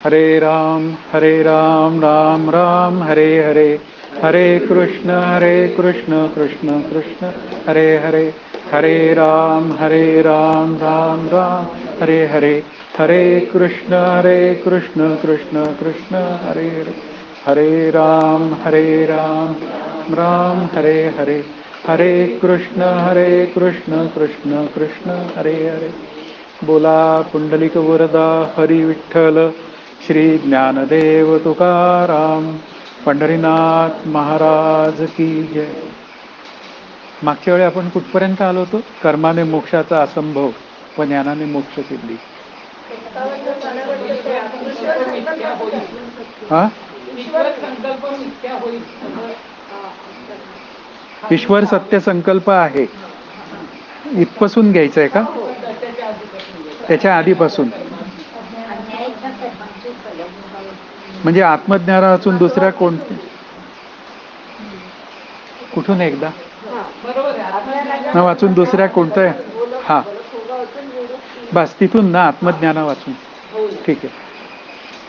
हरे राम राम राम हरे हरे, हरे कृष्ण कृष्ण कृष्ण हरे हरे, हरे राम राम राम हरे हरे, हरे कृष्ण कृष्ण कृष्ण हरे हरे, हरे राम राम हरे हरे, हरे कृष्ण कृष्ण कृष्ण हरे हरे. बोला पुंडलिक वरदा हरी विठ्ठल श्री ज्ञानदेव तुकाराम पंढरीनाथ महाराज की जय. मागच्या वेळी आपण कुठपर्यंत आलो होतो? कर्माने मोक्षाचा असंभव व ज्ञानाने मोक्ष सिद्धी. हा, ईश्वर सत्य संकल्प आहे इथपासून घ्यायचं आहे का? त्याच्या आधीपासून म्हणजे आत्मज्ञाना वाचून दुसऱ्या कोणत्या? कुठून एकदा वाचून दुसऱ्या कोणत्या? हा बस तिथून ना आत्मज्ञाना वाचून. ठीक आहे.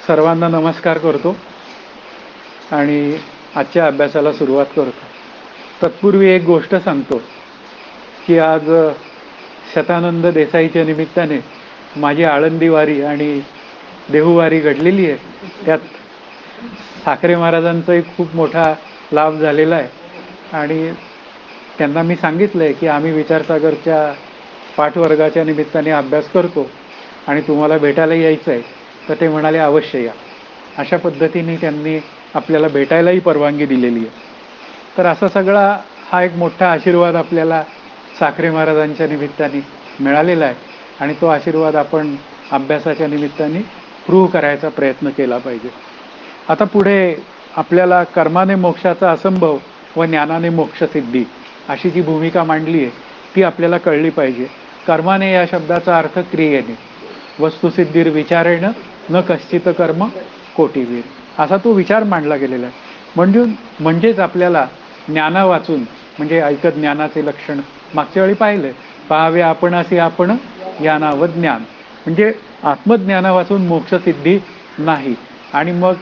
सर्वांना नमस्कार करतो आणि आजच्या अभ्यासाला सुरुवात करतो. तत्पूर्वी एक गोष्ट सांगतो की आज शतानंद देसाईच्या निमित्ताने माझी आळंदी वारी आणि देहूवारी घडलेली आहे. त्यात ठाकरे महाराजांचा एक खूप मोठा लाभ झालेला आहे आणि त्यांना मी सांगितलं आहे की आम्ही विचारसागरच्या पाठवर्गाच्या निमित्ताने अभ्यास करतो आणि तुम्हाला भेटायला यायचं आहे. तर ते म्हणाले अवश्य या. अशा पद्धतीने त्यांनी आपल्याला भेटायलाही परवानगी दिलेली आहे. तर असा सगळा हा एक मोठा आशीर्वाद आपल्याला साखरे महाराजांच्या निमित्ताने मिळालेला आहे आणि तो आशीर्वाद आपण अभ्यासाच्या निमित्ताने प्रूव्ह करायचा प्रयत्न केला पाहिजे. आता पुढे आपल्याला कर्माने मोक्षाचा असंभव व ज्ञानाने मोक्षसिद्धी अशी जी भूमिका मांडली आहे ती आपल्याला कळली पाहिजे. कर्माने या शब्दाचा अर्थ क्रियेने, वस्तुसिद्धीर विचारेण न कश्चित कर्म कोटीवीर असा तो विचार मांडला गेलेला आहे. म्हणजेच आपल्याला ज्ञाना वाचून म्हणजे ऐकत ज्ञानाचे लक्षण मागच्या वेळी पाहिलं. पाहावे आपण असे आपण ज्ञानाव ज्ञान म्हणजे आत्मज्ञाना वाचून मोक्षसिद्धी नाही. आणि मग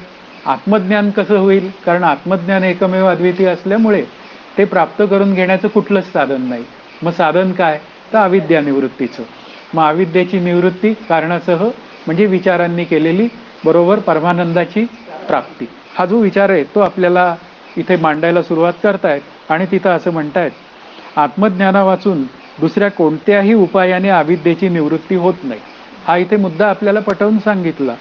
आत्मज्ञान कसं होईल? कारण आत्मज्ञान एकमेव अद्वितीय असल्यामुळे ते प्राप्त करून घेण्याचं कुठलंच साधन नाही. मग साधन काय? तर अविद्या निवृत्तीचं. मग अविद्येची निवृत्ती कारणासह म्हणजे विचारांनी केलेली बरोबर परमानंदाची प्राप्ती. हा जो विचार आहे तो आपल्याला इथे मांडायला सुरुवात करतायत आणि तिथं असं म्हणतायत आत्मज्ञाना वाचून दुसऱ्या कोणत्याही उपायाने अविद्येची निवृत्ती होत नाही. हा इथे मुद्दा आपल्याला पटवून सांगितला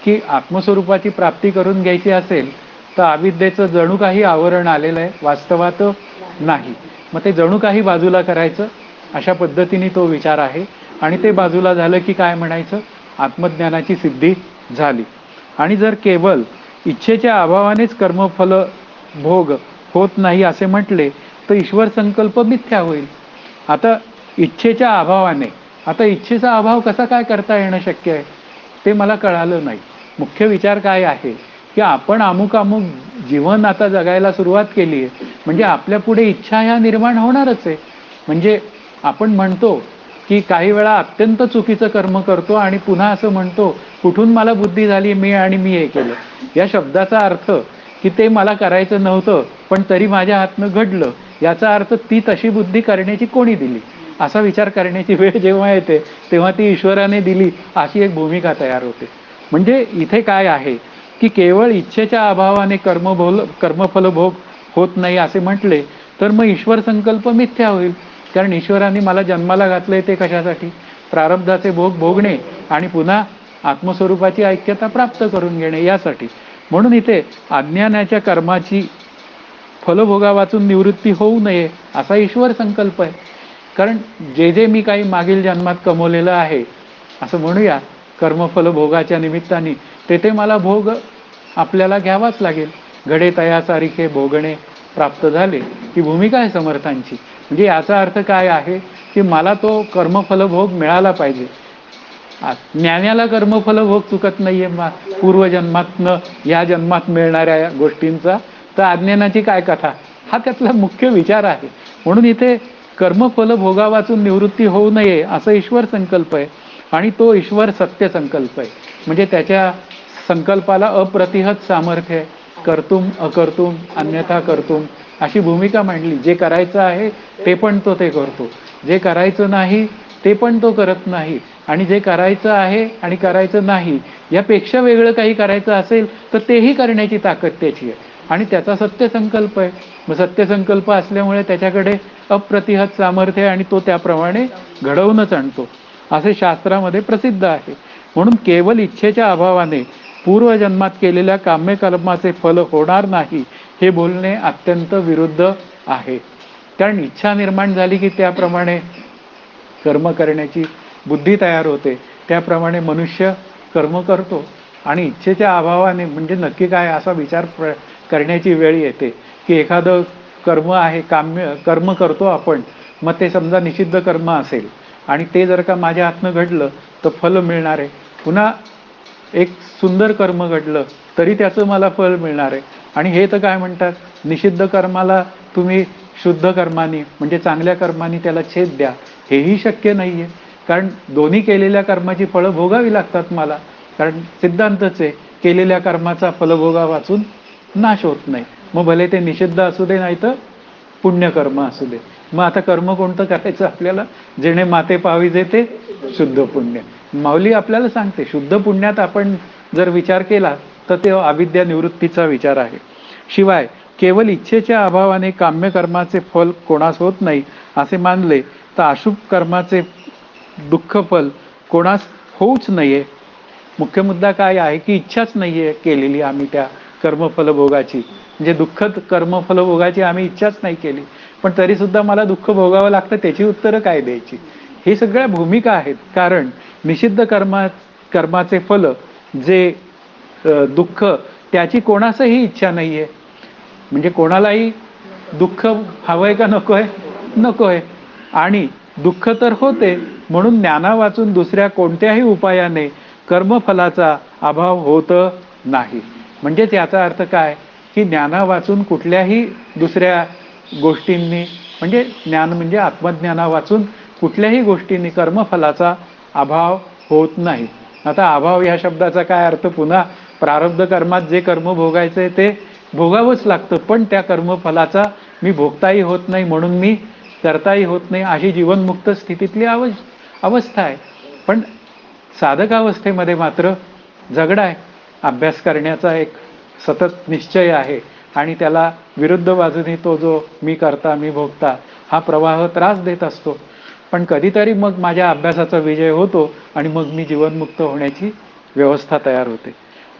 की आत्मस्वरूपाची प्राप्ती करून घ्यायची असेल तर अविद्येचं जणू काही आवरण आलेलं आहे, वास्तवात नाही. मग ते जणू काही बाजूला करायचं अशा पद्धतीने तो विचार आहे. आणि ते बाजूला झालं की काय म्हणायचं? आत्मज्ञानाची सिद्धी झाली. आणि जर केवळ इच्छेच्या अभावानेच कर्मफल भोग होत नाही असे म्हटले तर ईश्वर संकल्प मिथ्या होईल. आता इच्छेच्या अभावाने, आता इच्छेचा अभाव कसा काय करता येणं शक्य आहे ते मला कळालं नाही. मुख्य विचार काय आहे की आपण अमुक जीवन आता जगायला सुरुवात केली आहे म्हणजे आपल्या पुढे इच्छा ह्या निर्माण होणारच आहे. म्हणजे आपण म्हणतो की काही वेळा अत्यंत चुकीचं कर्म करतो आणि पुन्हा असं म्हणतो कुठून मला बुद्धी झाली मी हे केलं. या शब्दाचा अर्थ की ते मला करायचं नव्हतं पण तरी माझ्या हातनं घडलं, याचा अर्थ ती तशी बुद्धी करण्याची कोणी दिली असा विचार करण्याची वेळ जेव्हा येते तेव्हा ती ईश्वराने दिली अशी एक भूमिका तयार होते. म्हणजे इथे काय आहे की केवळ इच्छेच्या अभावाने कर्मफल भोग होत नाही असे म्हटले तर मग ईश्वर संकल्प मिथ्या होईल. कारण ईश्वराने मला जन्माला घातलंय ते कशासाठी? प्रारब्धाचे भोग भोगणे आणि पुन्हा आत्मस्वरूपाची ऐक्यता प्राप्त करून घेणे यासाठी. म्हणून इथे अज्ञानाच्या कर्माची फलभोगा वाचून निवृत्ती होऊ नये असा ईश्वर संकल्प आहे. कारण जे मी काही मागील जन्मात कमवलेलं आहे असं म्हणूया कर्मफल भोगाच्या निमित्ताने तेथे मला भोग आपल्याला घ्यावाच लागेल. घडे तया सारिखे भोगणे प्राप्त झाले ही भूमिका आहे समर्थांची. म्हणजे याचा अर्थ काय आहे की मला तो कर्मफलभोग मिळाला पाहिजे. ज्ञानाला कर्मफलभोग चुकत नाहीये पूर्वजन्मातनं या जन्मात मिळणाऱ्या गोष्टींचा. तर अज्ञानाची काय कथा? हा त्यातला मुख्य विचार आहे. म्हणून इथे कर्मफल भोगा वाचून निवृत्ती होऊ नये असा ईश्वर संकल्प आहे आणि तो ईश्वर सत्य संकल्प आहे. म्हणजे त्याच्या संकल्पाला अप्रतिहत सामर्थ्य आहे. कर्तुम अकर्तुम अन्यथा कर्तुम अशी भूमिका मांडली. जे करायचं आहे ते पण तो ते करतो, जे करायचं नाही ते पण तो करत नाही, आणि जे करायचं आहे आणि करायचं नाही यापेक्षा वेगळं काही करायचं असेल तर तेही करण्याची ताकद त्याची आहे. आणि त्याचा सत्यसंकल्प आहे. मग सत्यसंकल्प असल्यामुळे त्याच्याकडे अप्रतिहत सामर्थ्य आहे आणि तो त्याप्रमाणे घडवूनच आणतो, असे शास्त्रामध्ये प्रसिद्ध आहे. म्हणून केवळ इच्छेच्या अभावाने पूर्वजन्मात केलेल्या काम्यकर्माचे फल होणार नाही हे बोलणे अत्यंत विरुद्ध आहे. कारण इच्छा निर्माण झाली की त्याप्रमाणे कर्म करण्याची बुद्धी तयार होते, त्याप्रमाणे मनुष्य कर्म करतो. आणि इच्छेच्या अभावाने म्हणजे नक्की काय असा विचार करण्याची वेळ येते की एखादं कर्म आहे, काम्य कर्म करतो आपण, मग ते समजा निषिद्ध कर्म असेल आणि ते जर का माझ्या हातनं घडलं तर फल मिळणार आहे. पुन्हा एक सुंदर कर्म घडलं तरी त्याचं मला फल मिळणार आहे. आणि हे तर काय म्हणतात, निषिद्ध कर्माला तुम्ही शुद्ध कर्मानी म्हणजे चांगल्या कर्मानी त्याला छेद द्या, हेही शक्य नाही आहे. कारण दोन्ही केलेल्या कर्माची फळं भोगावी लागतात मला. कारण सिद्धांतच आहे, केलेल्या कर्माचा फलभोगा वाचून नाश होत नाही. मग भले ते निषिद्ध असू दे नाही तर पुण्यकर्म असू दे. मग आता कर्म कोणतं करायचं आपल्याला, जेणे माते पाविजे ते शुद्ध पुण्य. माऊली आपल्याला सांगते, शुद्ध पुण्यात आपण जर विचार केला तर ते अविद्या निवृत्तीचा विचार आहे. शिवाय केवळ इच्छेच्या अभावाने काम्य कर्माचे फल कोणास होत नाही असे मानले तर अशुभ कर्माचे दुःख फल कोणास होऊच नाहीये. मुख्य मुद्दा काय आहे की इच्छाच नाहीये केलेली आम्ही त्या कर्मफलभोगाची, म्हणजे दुःखद कर्मफलभोगाची आम्ही इच्छाच नाही केली, पण तरी सुद्धा मला दुःख भोगावं लागतं. त्याची उत्तरं काय द्यायची, हे सगळ्या भूमिका आहेत. कारण निषिद्ध कर्माचे फल जे दुःख, त्याची कोणासही इच्छा नाहीये. म्हणजे कोणालाही दुःख हवंय का नकोय, नकोय. आणि दुःख तर होते, म्हणून ज्ञाना वाचून दुसऱ्या कोणत्याही उपायाने कर्मफलाचा अभाव होत नाही. म्हणजे त्याचा अर्थ काय की ज्ञाना वाचून कुठल्याही दुसऱ्या गोष्टींनी, म्हणजे ज्ञान म्हणजे आत्मज्ञाना वाचून कुठल्याही गोष्टींनी कर्मफलाचा अभाव होत नाही. आता अभाव या शब्दाचा काय अर्थ, पुन्हा प्रारब्ध कर्मात जे कर्म भोगायचंय ते भोगावंच लागतं, पण त्या कर्मफलाचा मी भोगताही होत नाही, म्हणून मी करताही होत नाही, अशी जीवनमुक्त स्थितीतली अवस्था आहे. पण साधकावस्थेमध्ये मात्र झगडा आहे. अभ्यास करण्याचा एक सतत निश्चय आहे आणि त्याला विरुद्ध बाजूने तो जो मी करता मी भोगता हा प्रवाह त्रास देत असतो. पण कधीतरी मग माझ्या अभ्यासाचा विजय होतो आणि मग मी जीवनमुक्त होण्याची व्यवस्था तयार होते.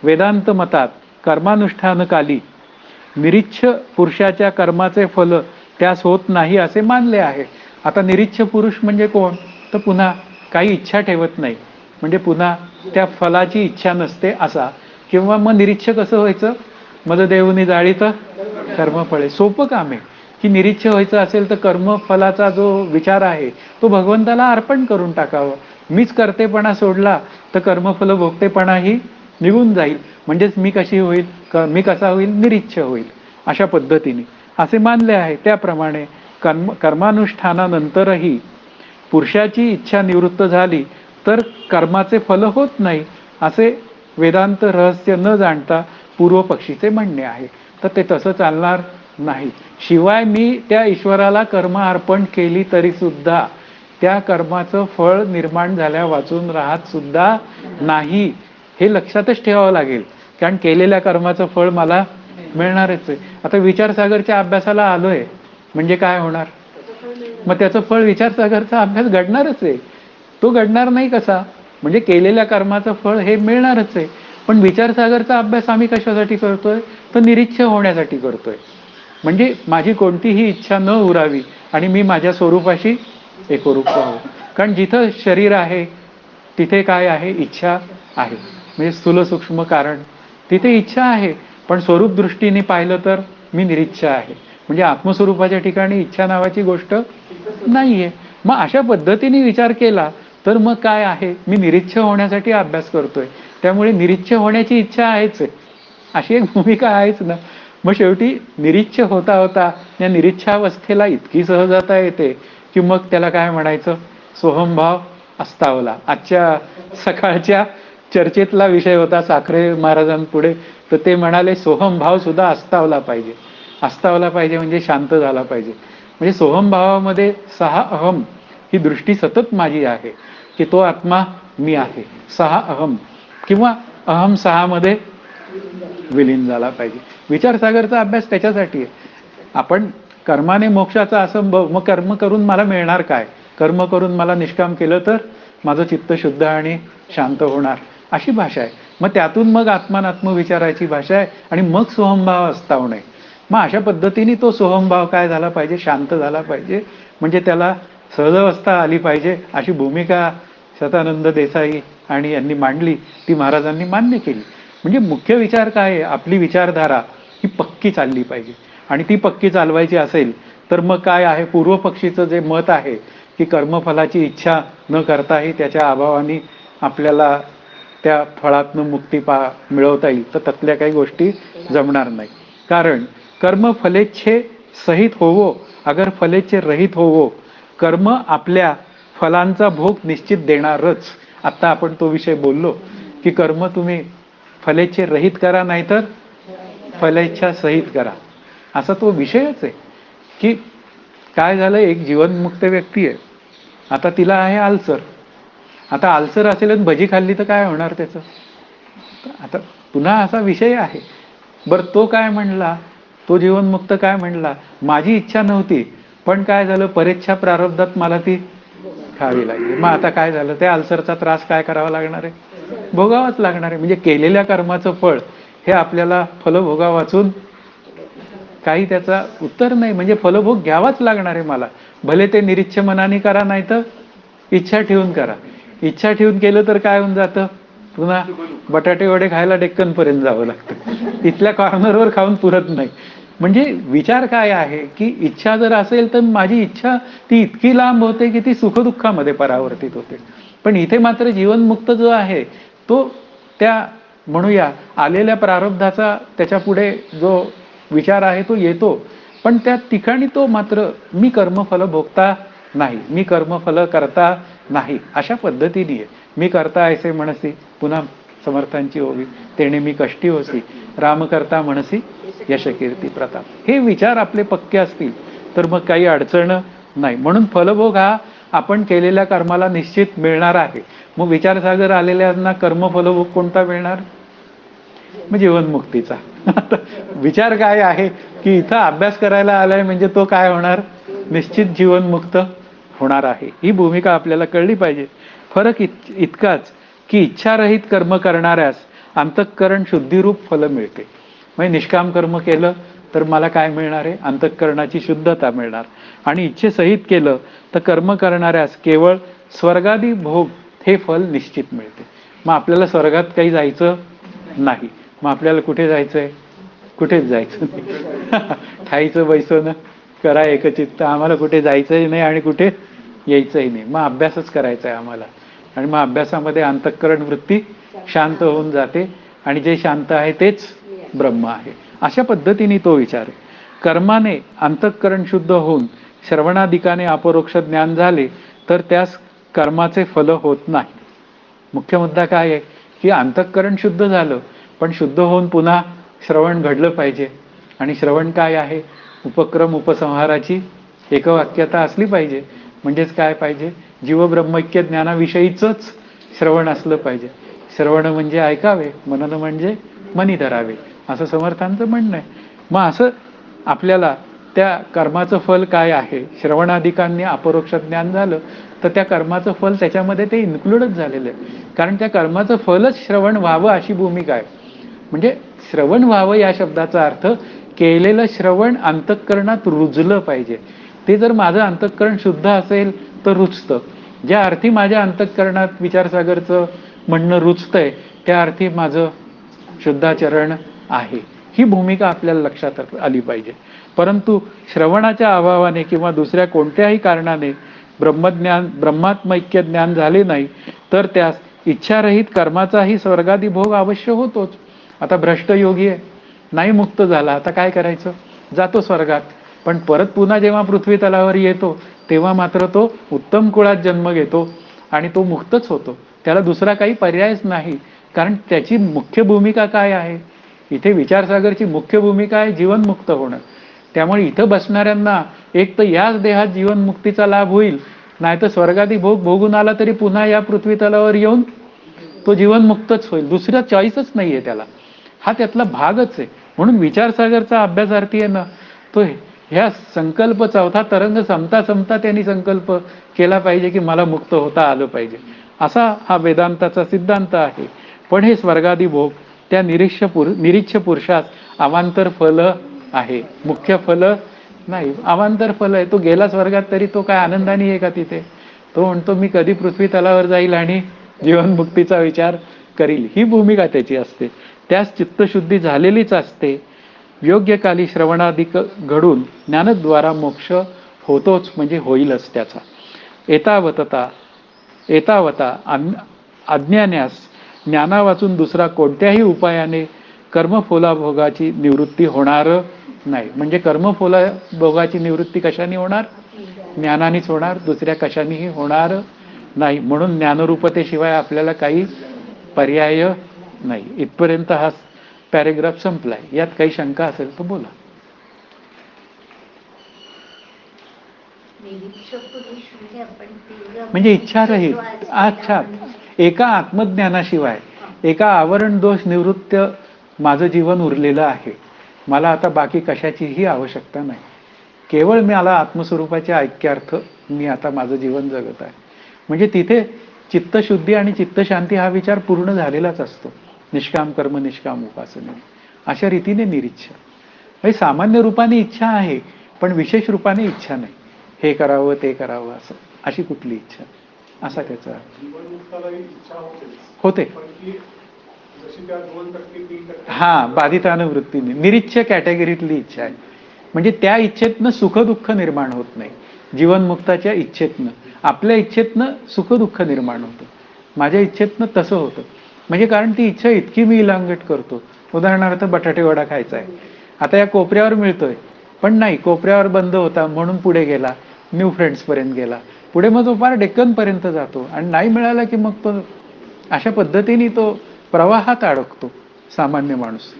वेदांत मतात कर्मानुष्ठानकाली निरीच्छ पुरुषाच्या कर्माचे फल त्यास होत नाही असे मानले आहे. आता निरीच्छ पुरुष म्हणजे कोण, तर पुन्हा काही इच्छा ठेवत नाही, म्हणजे पुन्हा त्या फलाची इच्छा नसते असा. किंवा मग निरीच्छ कसं व्हायचं, मद देऊनी जाळी तर कर्मफळे. सोपं काम आहे की निरीच्छ व्हायचं असेल तर कर्मफलाचा जो विचार आहे तो भगवंताला अर्पण करून टाकावं. मीच करतेपणा सोडला तर कर्मफल भोगतेपणाही निघून जाईल. म्हणजेच मी कशी होईल, मी कसा होईल, निरीच्छ होईल. अशा पद्धतीने असे मानले आहे. त्याप्रमाणे कर्मानुष्ठानानंतरही पुरुषाची इच्छा निवृत्त झाली तर कर्माचे फल होत नाही असे वेदांत रहस्य न जाणता पूर्व पक्षीचे म्हणणे आहे. तर ते तसं चालणार नाही. शिवाय मी त्या ईश्वराला कर्म अर्पण केली तरी सुद्धा त्या कर्माचं फळ निर्माण झाल्या वाचून राहत सुद्धा नाही, हे लक्षातच ठेवावं लागेल. कारण केलेल्या कर्माचं फळ मला मिळणारच आहे. आता विचारसागरच्या अभ्यासाला आलोय म्हणजे काय होणार, मग त्याचं फळ विचारसागरचा अभ्यास घडणारच आहे. तो घडणार नाही कसा, म्हणजे केलेल्या कर्माचं फळ हे मिळणारच आहे. पण विचारसागरचा अभ्यास आम्ही कशासाठी करतोय, तर निरीच्छ होण्यासाठी करतोय. म्हणजे माझी कोणतीही इच्छा न उरावी आणि मी माझ्या स्वरूपाशी एकरूप व्हावं. कारण जिथं शरीर आहे तिथे काय आहे, इच्छा आहे. म्हणजे स्थूल सूक्ष्म कारण तिथे इच्छा आहे, पण स्वरूप दृष्टीने पाहिलं तर मी निरीच्छ आहे. म्हणजे आत्मस्वरूपाच्या ठिकाणी इच्छा नावाची गोष्ट नाहीये. मग अशा पद्धतीने विचार केला तर मग काय आहे, मी निरीच्छ होण्यासाठी अभ्यास करतोय, त्यामुळे निरीच्छ होण्याची इच्छा आहेच आहे, अशी एक भूमिका आहेच ना. मग शेवटी निरीच्छ होता होता या निरीच्छावस्थेला इतकी सहजता येते की मग त्याला काय म्हणायचं, सोहमभाव अस्तावला. आजच्या सकाळच्या चर्चेतला विषय होता साखरे महाराजांपुढे. तर ते म्हणाले सोहम भाव सुद्धा अस्तावला पाहिजे. अस्तावला पाहिजे म्हणजे शांत झाला पाहिजे. म्हणजे सोहम भावामध्ये 6 अहम ही दृष्टी सतत माझी आहे की तो आत्मा मी आहे. 6 अहम किंवा अहम 6 मध्ये विलीन झाला पाहिजे. विचारसागरचा अभ्यास त्याच्यासाठी आहे. आपण कर्माने मोक्षाचा असं मग कर्म करून मला मिळणार काय, कर्म करून मला निष्काम केलं तर माझं चित्त शुद्ध आणि शांत होणार, अशी भाषा आहे. मग त्यातून मग आत्मानात्म विचारायची भाषा आहे आणि मग सोहमभाव अस्तावणे. मग अशा पद्धतीने तो सोहमभाव काय झाला पाहिजे, शांत झाला पाहिजे. म्हणजे त्याला सहजावस्था आली पाहिजे. अशी भूमिका सदानंद देसाई आणि यांनी मांडली, ती महाराजांनी मान्य केली. म्हणजे मुख्य विचार काय आहे, आपली विचारधारा ही पक्की चालली पाहिजे. आणि ती पक्की चालवायची असेल तर मग काय आहे, पूर्व पक्षीचं जे मत आहे की कर्मफलाची इच्छा न करताही त्याच्या अभावाने आपल्याला त्या फळातनं मुक्ती मिळवता येईल, तर त्यातल्या काही गोष्टी जमणार नाही. कारण कर्म फलेच्छे सहित होवो अगर फलेच्छे रहित होवो, कर्म आपल्या फलांचा भोग निश्चित देणारच. आता आपण तो विषय बोललो की कर्म तुम्ही फलेच्छे रहित करा नाहीतर फलेच्छा सहित करा, असा तो विषयच आहे. की काय झालं, एक जीवनमुक्त व्यक्ती आहे, आता तिला आहे अल्सर. आता अल्सर असेल आणि भजी खाल्ली तर काय होणार त्याचं. आता पुन्हा असा विषय आहे. बरं, तो काय म्हणला, तो जीवनमुक्त काय म्हणला, माझी इच्छा नव्हती पण काय झालं, परेच्छा प्रारब्धात मला ती खावी लागली. मग आता काय झालं, त्या अल्सरचा त्रास काय करावा लागणार आहे, भोगावाच लागणार आहे. म्हणजे केलेल्या कर्माचं फळ हे आपल्याला फलभोगा वाचून काही त्याचा उत्तर नाही. म्हणजे फलभोग घ्यावाच लागणार आहे मला, भले ते निरीच्छ मनाने करा नाही तर इच्छा ठेवून करा. इच्छा ठेवून केलं तर काय होऊन जातं, पुन्हा बटाटे वडे खायला डेक्कन पर्यंत जावं लागतं, इथल्या कॉर्नरवर खाऊन पुरत नाही. म्हणजे विचार काय आहे की इच्छा जर असेल तर माझी इच्छा ती इतकी लांब होते की ती सुखदुःखामध्ये परावर्तित होते. पण इथे मात्र जीवनमुक्त जो आहे तो त्या म्हणूया आलेल्या प्रारब्धाचा त्याच्या पुढे जो विचार आहे तो येतो. पण त्या ठिकाणी तो मात्र मी कर्मफल भोगता नाही, मी कर्मफल करता नाही, अशा पद्धतीने आहे. मी करता ऐसे म्हणसी, पुन्हा समर्थांची ओवी, तेणे मी कष्टी होसी, राम करता म्हणसी यश कीर्ती प्रताप. हे विचार आपले पक्के असतील तर मग काही अडचण नाही. म्हणून फलभोग हा आपण केलेल्या कर्माला निश्चित मिळणार आहे. मग विचारसागर आलेल्यांना कर्मफलभोग कोणता मिळणार, मग जीवनमुक्तीचा. विचार काय आहे की इथं अभ्यास करायला आलाय म्हणजे तो काय होणार, निश्चित जीवनमुक्त होणार आहे. ही भूमिका आपल्याला कळली पाहिजे. फरक इतकाच की इच्छारहित कर्म करणाऱ्यास अंतःकरण शुद्धीरूप फल मिळते. म्हणजे निष्काम कर्म केलं तर मला काय मिळणार आहे, अंतःकरणाची शुद्धता मिळणार. आणि इच्छेसहित केलं तर कर्म करणाऱ्यास केवळ स्वर्गादी भोग हे फल निश्चित मिळते. मग आपल्याला स्वर्गात काही जायचं नाही, मग आपल्याला कुठे जायचंय, कुठेच जायचं नाही. ठाईचं बैसोनं करा एकचित्त, आम्हाला कुठे जायचंही नाही आणि कुठे यायचंही नाही. मग अभ्यासच करायचा आहे आम्हाला. आणि मग अभ्यासामध्ये अंतःकरण वृत्ती शांत होऊन जाते आणि जे शांत आहे तेच ब्रह्म आहे. अशा पद्धतीने तो विचार आहे. कर्माने अंतःकरण शुद्ध होऊन श्रवणादिकाने अपरोक्ष ज्ञान झाले तर त्यास कर्माचे फल होत नाही. मुख्य मुद्दा काय आहे की अंतःकरण शुद्ध झालं पण शुद्ध होऊन पुन्हा श्रवण घडलं पाहिजे. आणि श्रवण काय आहे, उपक्रम उपसंहाराची एकवाक्यता असली पाहिजे. म्हणजेच काय पाहिजे, जीवब्रह्मैक्य ज्ञानाविषयीच श्रवण असलं पाहिजे. श्रवण म्हणजे ऐकावे, मनन म्हणजे मनी धरावे, असं समर्थांचं म्हणणं आहे. मग असं आपल्याला त्या कर्माचं फल काय आहे, श्रवणादिकांनी अपरोक्ष ज्ञान झालं तर त्या कर्माचं फल त्याच्यामध्ये ते इन्क्लूडच झालेलं आहे. कारण त्या कर्माचं फलच श्रवण व्हावं अशी भूमिका आहे. म्हणजे श्रवण व्हावं या शब्दाचा अर्थ केलेलं श्रवण अंतःकरणात रुजलं पाहिजे. ते जर माझं अंतःकरण शुद्ध असेल तर रुजतं. ज्या अर्थी माझ्या अंतःकरणात विचारसागरचं म्हणणं रुजतंय त्या अर्थी माझं शुद्धाचरण आहे. ही भूमिका आपल्याला लक्षात आली पाहिजे. परंतु श्रवणाच्या अभावाने किंवा दुसऱ्या कोणत्याही कारणाने ब्रह्मज्ञान ब्रह्मात्मैक्य ज्ञान झाले नाही तर त्यास इच्छारहित कर्माचाही स्वर्गादी भोग अवश्य होतोच. आता भ्रष्ट योगी आहे, नाही मुक्त झाला, आता काय करायचं, जातो स्वर्गात. पण परत पुन्हा जेव्हा पृथ्वी तलावर येतो तेव्हा मात्र तो उत्तम कुळात जन्म घेतो आणि तो मुक्तच होतो. त्याला दुसरा काही पर्यायच नाही. कारण त्याची मुख्य भूमिका काय आहे? इथे विचारसागरची मुख्य भूमिका आहे जीवनमुक्त होणं. त्यामुळे इथं बसणाऱ्यांना एक तर याच देहात जीवनमुक्तीचा लाभ होईल, नाही तर स्वर्गादी भोग भोगून आला तरी पुन्हा या पृथ्वी तलावर येऊन तो जीवनमुक्तच होईल. दुसरा चॉईसच नाहीये त्याला. हा त्यातला भागच आहे. म्हणून विचारसागरचा अभ्यासार्थी आहे ना, तो ह्या संकल्प चौथा तरंग संपता संपता त्यांनी संकल्प केला पाहिजे की मला मुक्त होता आलं पाहिजे. असा हा वेदांताचा सिद्धांत आहे. पण हे स्वर्गादी भोग त्या निरीच्छ पुरुषास अवांतर फल आहे, मुख्य फल नाही. अवांतर फल आहे. तो गेला स्वर्गात तरी तो काय आनंदाने आहे का तिथे? तो म्हणतो मी कधी पृथ्वी तलावर जाईल आणि जीवनमुक्तीचा विचार करील, ही भूमिका त्याची असते. त्यास चित्तशुद्धी झालेलीच असते. योग्य काली श्रवणाधिक घडून ज्ञानद्वारा मोक्ष होतोच, म्हणजे होईलच त्याचा. एतावता अज्ञान्यास ज्ञाना वाचून दुसरा कोणत्याही उपायाने कर्मफोलाभोगाची निवृत्ती होणार नाही. म्हणजे कर्मफोलाभोगाची निवृत्ती कशाने होणार? ज्ञानानेच होणार, दुसऱ्या कशानेही होणार नाही. म्हणून ज्ञानरूपतेशिवाय आपल्याला काही पर्याय नाही. इथपर्यंत हा पॅरेग्राफ संपलाय. यात काही शंका असेल तर बोला. म्हणजे इच्छा रहित. अच्छा, एका आत्मज्ञानाशिवाय, एका आवरण दोष निवृत्त माझं जीवन उरलेलं आहे. मला आता बाकी कशाचीही आवश्यकता नाही. केवळ मला आत्मस्वरूपाच्या ऐक्यार्थ मी आता माझं जीवन जगत आहे. म्हणजे तिथे चित्तशुद्धी आणि चित्तशांती हा विचार पूर्ण झालेलाच असतो. निष्काम कर्म निष्काम उपासने अशा रीतीने निरीच्छ. म्हणजे सामान्य रूपाने इच्छा आहे, पण विशेष रूपाने इच्छा नाही. हे करावं ते करावं असं, अशी कुठली इच्छा, असा त्याचा होते. हा, बाधितानुवृत्तीने निरीच्छ कॅटेगरीतली इच्छा आहे. म्हणजे त्या इच्छेतनं सुख दुःख निर्माण होत नाही. जीवनमुक्ताच्या इच्छेतनं, आपल्या इच्छेतनं सुख दुःख निर्माण होतं. माझ्या इच्छेतनं तसं होतं. म्हणजे कारण ती इच्छा इतकी मी इलांगट करतो. उदाहरणार्थ बटाटे वडा खायचा आहे, आता या कोपऱ्यावर मिळतोय, पण नाही, कोपऱ्यावर बंद होता म्हणून पुढे गेला, न्यू फ्रेंड्स पर्यंत गेला, पुढे मग तो फार डेक्कन पर्यंत जातो, आणि नाही मिळाला की मग तो अशा पद्धतीने तो प्रवाहात अडकतो सामान्य माणूस.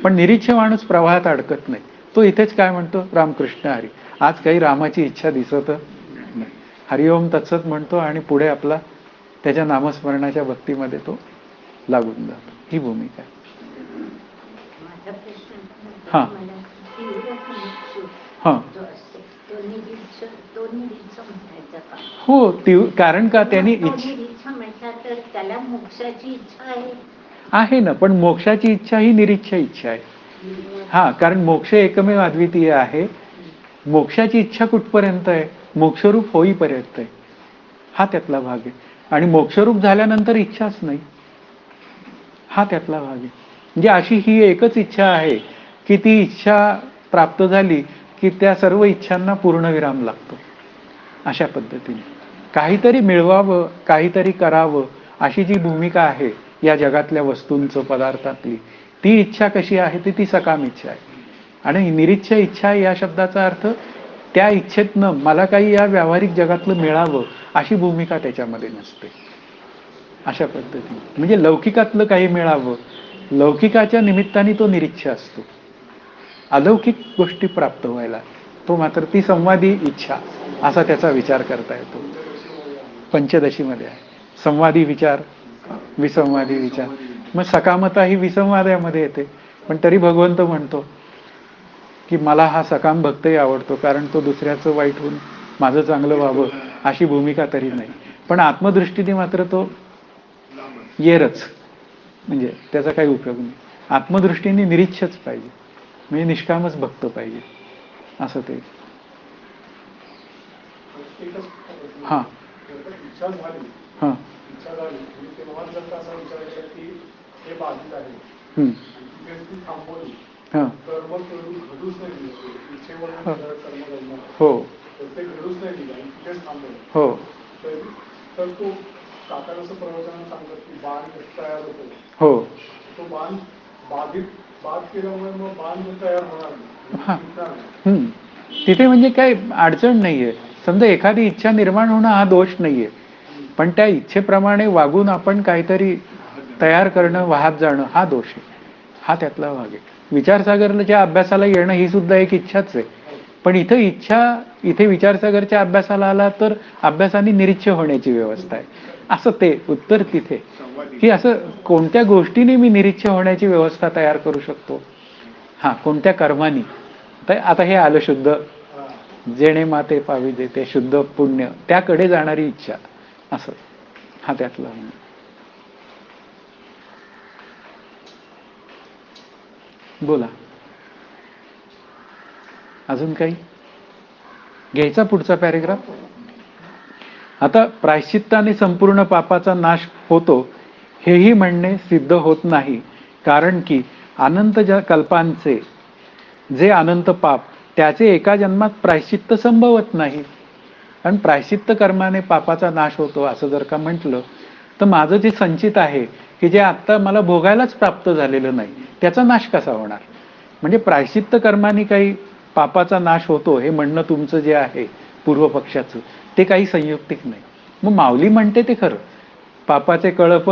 पण निरीच्छ माणूस प्रवाहात अडकत नाही. तो इथेच काय म्हणतो, रामकृष्ण हरी, आज काही रामाची इच्छा दिसत नाही, हरिओम तत्सत म्हणतो आणि पुढे आपला त्याच्या नामस्मरणाच्या भक्तीमध्ये तो लागून जातो. ही भूमिका आहे. हां हां हो, कारण का त्यांनी त्याला मोक्षाची इच्छा आहे ना, पण मोक्षाची इच्छा ही निरीच्छ इच्छा आहे. हा, कारण मोक्ष एकमेव अद्वितीय आहे. मोक्षाची इच्छा कुठपर्यंत आहे? मोक्षरूप होईपर्यंत आहे. हा त्यातला भाग आहे. आणि मोक्षरूप झाल्यानंतर इच्छाच नाही, हा त्यातला भाग आहे. म्हणजे अशी ही एकच इच्छा आहे की ती इच्छा प्राप्त झाली की त्या सर्व इच्छांना पूर्णविराम लागतो. अशा पद्धतीने काहीतरी मिळवावं, काहीतरी करावं, अशी जी भूमिका आहे या जगातल्या वस्तूंचं, पदार्थातली, ती इच्छा कशी आहे? ती सकाम इच्छा आहे. आणि निरीच्छ इच्छा या शब्दाचा अर्थ त्या इच्छेतनं मला काही या व्यावहारिक जगातलं मिळावं अशी भूमिका त्याच्यामध्ये नसते. अशा पद्धतीने म्हणजे लौकिकातलं काही मिळावं, लौकिकाच्या निमित्ताने तो निरीच्छ असतो. अलौकिक गोष्टी प्राप्त व्हायला तो मात्र ती संवादी इच्छा असा त्याचा विचार करता येतो. पंचदशीमध्ये आहे संवादी विचार, विसंवादी विचार. मग सकामता ही विसंवादामध्ये येते. पण तरी भगवंत म्हणतो की मला हा सकाम भक्तही आवडतो, कारण तो दुसऱ्याचं वाईट होऊन माझं चांगलं व्हावं अशी भूमिका तरी नाही. पण आत्मदृष्टीने मात्र तो येरच, म्हणजे त्याचा काही उपयोग नाही. आत्मदृष्टीने निरीच्छच पाहिजे, म्हणजे निष्कामच भक्त पाहिजे, असं ते. हां हां हां हो हो हो हां तिथे म्हणजे काय अडचण नाहीये. समजा एखादी इच्छा निर्माण होणं हा दोष नाहीये, पण त्या इच्छेप्रमाणे वागून आपण काहीतरी तयार करणं, वाहत जाणं हा दोष आहे, हा त्यातला भाग आहे. विचारसागरच्या अभ्यासाला येणं ही सुद्धा एक इच्छाच आहे. पण इथे विचारसागरच्या अभ्यासाला आला तर अभ्यासाने निरीच्छ होण्याची व्यवस्था आहे. असं ते उत्तर तिथे की असं कोणत्या गोष्टीने मी निरीच्छ होण्याची व्यवस्था तयार करू शकतो, हा कोणत्या कर्मानी. तर आता हे आलं शुद्ध जेणे माते पावी दे, ते शुद्ध पुण्य त्याकडे जाणारी इच्छा, असं हा त्यातला. बोला अजून काही घ्यायचा पुढचा पॅरेग्राफ. आता प्रायश्चित्ताने संपूर्ण पापाचा नाश होतो हेही म्हणणे सिद्ध होत नाही, कारण की अनंत कल्पांचे जे अनंत पाप त्याचे एका जन्मात प्रायश्चित्त संभवत नाही. कारण प्रायश्चित्त कर्माने पापाचा नाश होतो असं जर का म्हटलं तर माझं जे संचित आहे की जे आत्ता मला भोगायलाच प्राप्त झालेलं नाही त्याचा नाश कसा होणार. म्हणजे प्रायश्चित्त कर्माने काही पापाचा नाश होतो हे म्हणणं तुमचं जे आहे पूर्व पक्षाचं ते काही संयुक्तिक नाही. मग माऊली म्हणते ते खरं, पापाचे कळप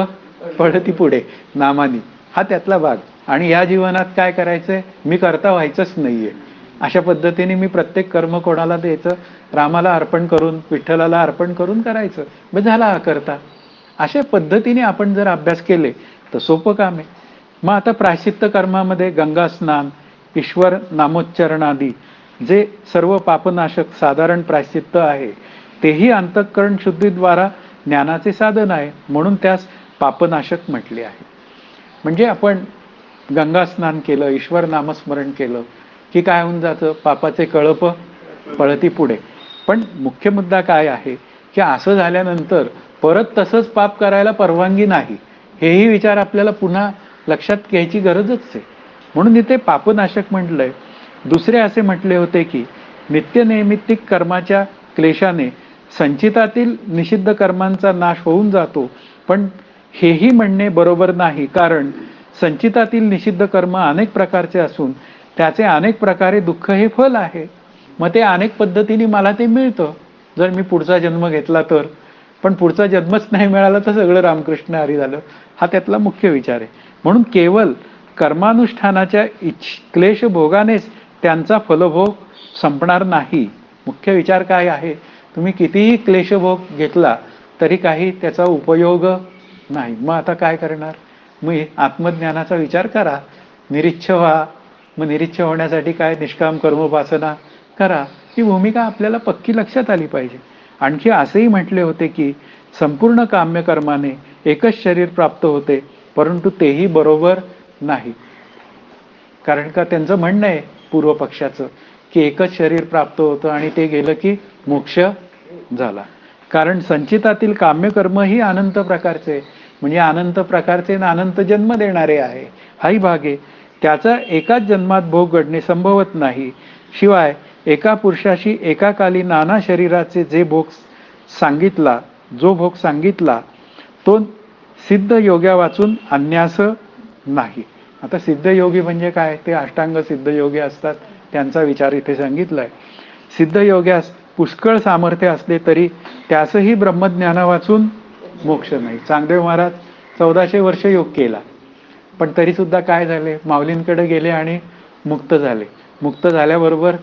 पळती पुढे नामानी, हा त्यातला भाग. आणि या जीवनात काय करायचंय, मी करता व्हायचंच नाहीये, अशा पद्धतीने मी प्रत्येक कर्म कोणाला द्यायचं, रामाला अर्पण करून, विठ्ठलाला अर्पण करून करायचं, मग झाला हा करता. अशा पद्धतीने आपण जर अभ्यास केले तर सोपं काम आहे. मग आता प्रायश्चित्त कर्मामध्ये गंगा स्नान, ईश्वर नामोच्चारणादी जे सर्व पापनाशक साधारण प्रायश्चित्त आहे तेही अंतःकरण शुद्धीद्वारा ज्ञानाचे साधन आहे, म्हणून त्यास पापनाशक म्हटले आहे. म्हणजे आपण गंगा स्नान केलं, ईश्वर नामस्मरण केलं की काय होऊन जातं, पापाचे कळप पळती पुढे. पण मुख्य मुद्दा काय आहे की असं झाल्यानंतर परत तसंच पाप करायला परवानगी नाही, हेही विचार आपल्याला पुन्हा लक्षात घ्यायची गरजच आहे. म्हणून इथे पापनाशक म्हटलंय. दुसरे असे म्हटले होते की नित्यनैमित्तिक कर्माच्या क्लेशाने संचितातील निषिद्ध कर्मांचा नाश होऊन जातो, पण हेही म्हणणे बरोबर नाही, कारण संचितातील निषिद्ध कर्म अनेक प्रकारचे असून त्याचे अनेक प्रकारे दुःख हे फल आहे. मग ते अनेक पद्धतीने मला ते मिळतं जर मी पुढचा जन्म घेतला तर, पण पुढचा जन्मच नाही मिळाला तर सगळं रामकृष्ण हरी झालं, हा त्यातला मुख्य विचार आहे. म्हणून केवळ कर्मानुष्ठानाच्या क्लेश भोगानेच त्यांचा फलभोग संपणार नाही. मुख्य विचार काय आहे, तुम्ही कितीही क्लेशभोग घेतला तरी काही त्याचा उपयोग नाही. मग आता काय करणार, मग आत्मज्ञानाचा विचार करा, निरीच्छ व्हा. मग निरीच्छ होण्यासाठी काय, निष्काम कर्मोपासना करा. ही भूमिका आपल्याला पक्की लक्षात आली पाहिजे. आणखी असेही म्हटले होते की संपूर्ण काम्य कर्माने एकच शरीर प्राप्त होते, परंतु तेही बरोबर नाही. कारण का त्यांचं म्हणणं आहे पूर्व पक्षाचं की एकच शरीर प्राप्त होतं आणि ते गेलं की मोक्ष झाला. कारण संचितातील काम्यकर्म ही अनंत प्रकारचे, म्हणजे अनंत प्रकारचे अनंत जन्म देणारे आहे, हाही भाग आहे. त्याचा एकाच जन्मात भोग घडणे संभवत नाही. शिवाय एका पुरुषाशी एकाकाली नाना शरीराचे जो भोग सांगितला तो सिद्ध योग्या वाचून अन्यास नाही. आता सिद्ध योगी म्हणजे काय, ते अष्टांग सिद्ध योगी असतात, त्यांचा विचार इथे सांगितलाय. सिद्ध योग्यास पुष्कळ सामर्थ्य असले तरी त्यासही ब्रह्मज्ञाना वाचून मोक्ष नाही. चांगदेव महाराज 1400 वर्ष योग केला, पण तरी सुद्धा काय झाले, माऊलींकडे गेले आणि मुक्त झाले. मुक्त झाल्याबरोबर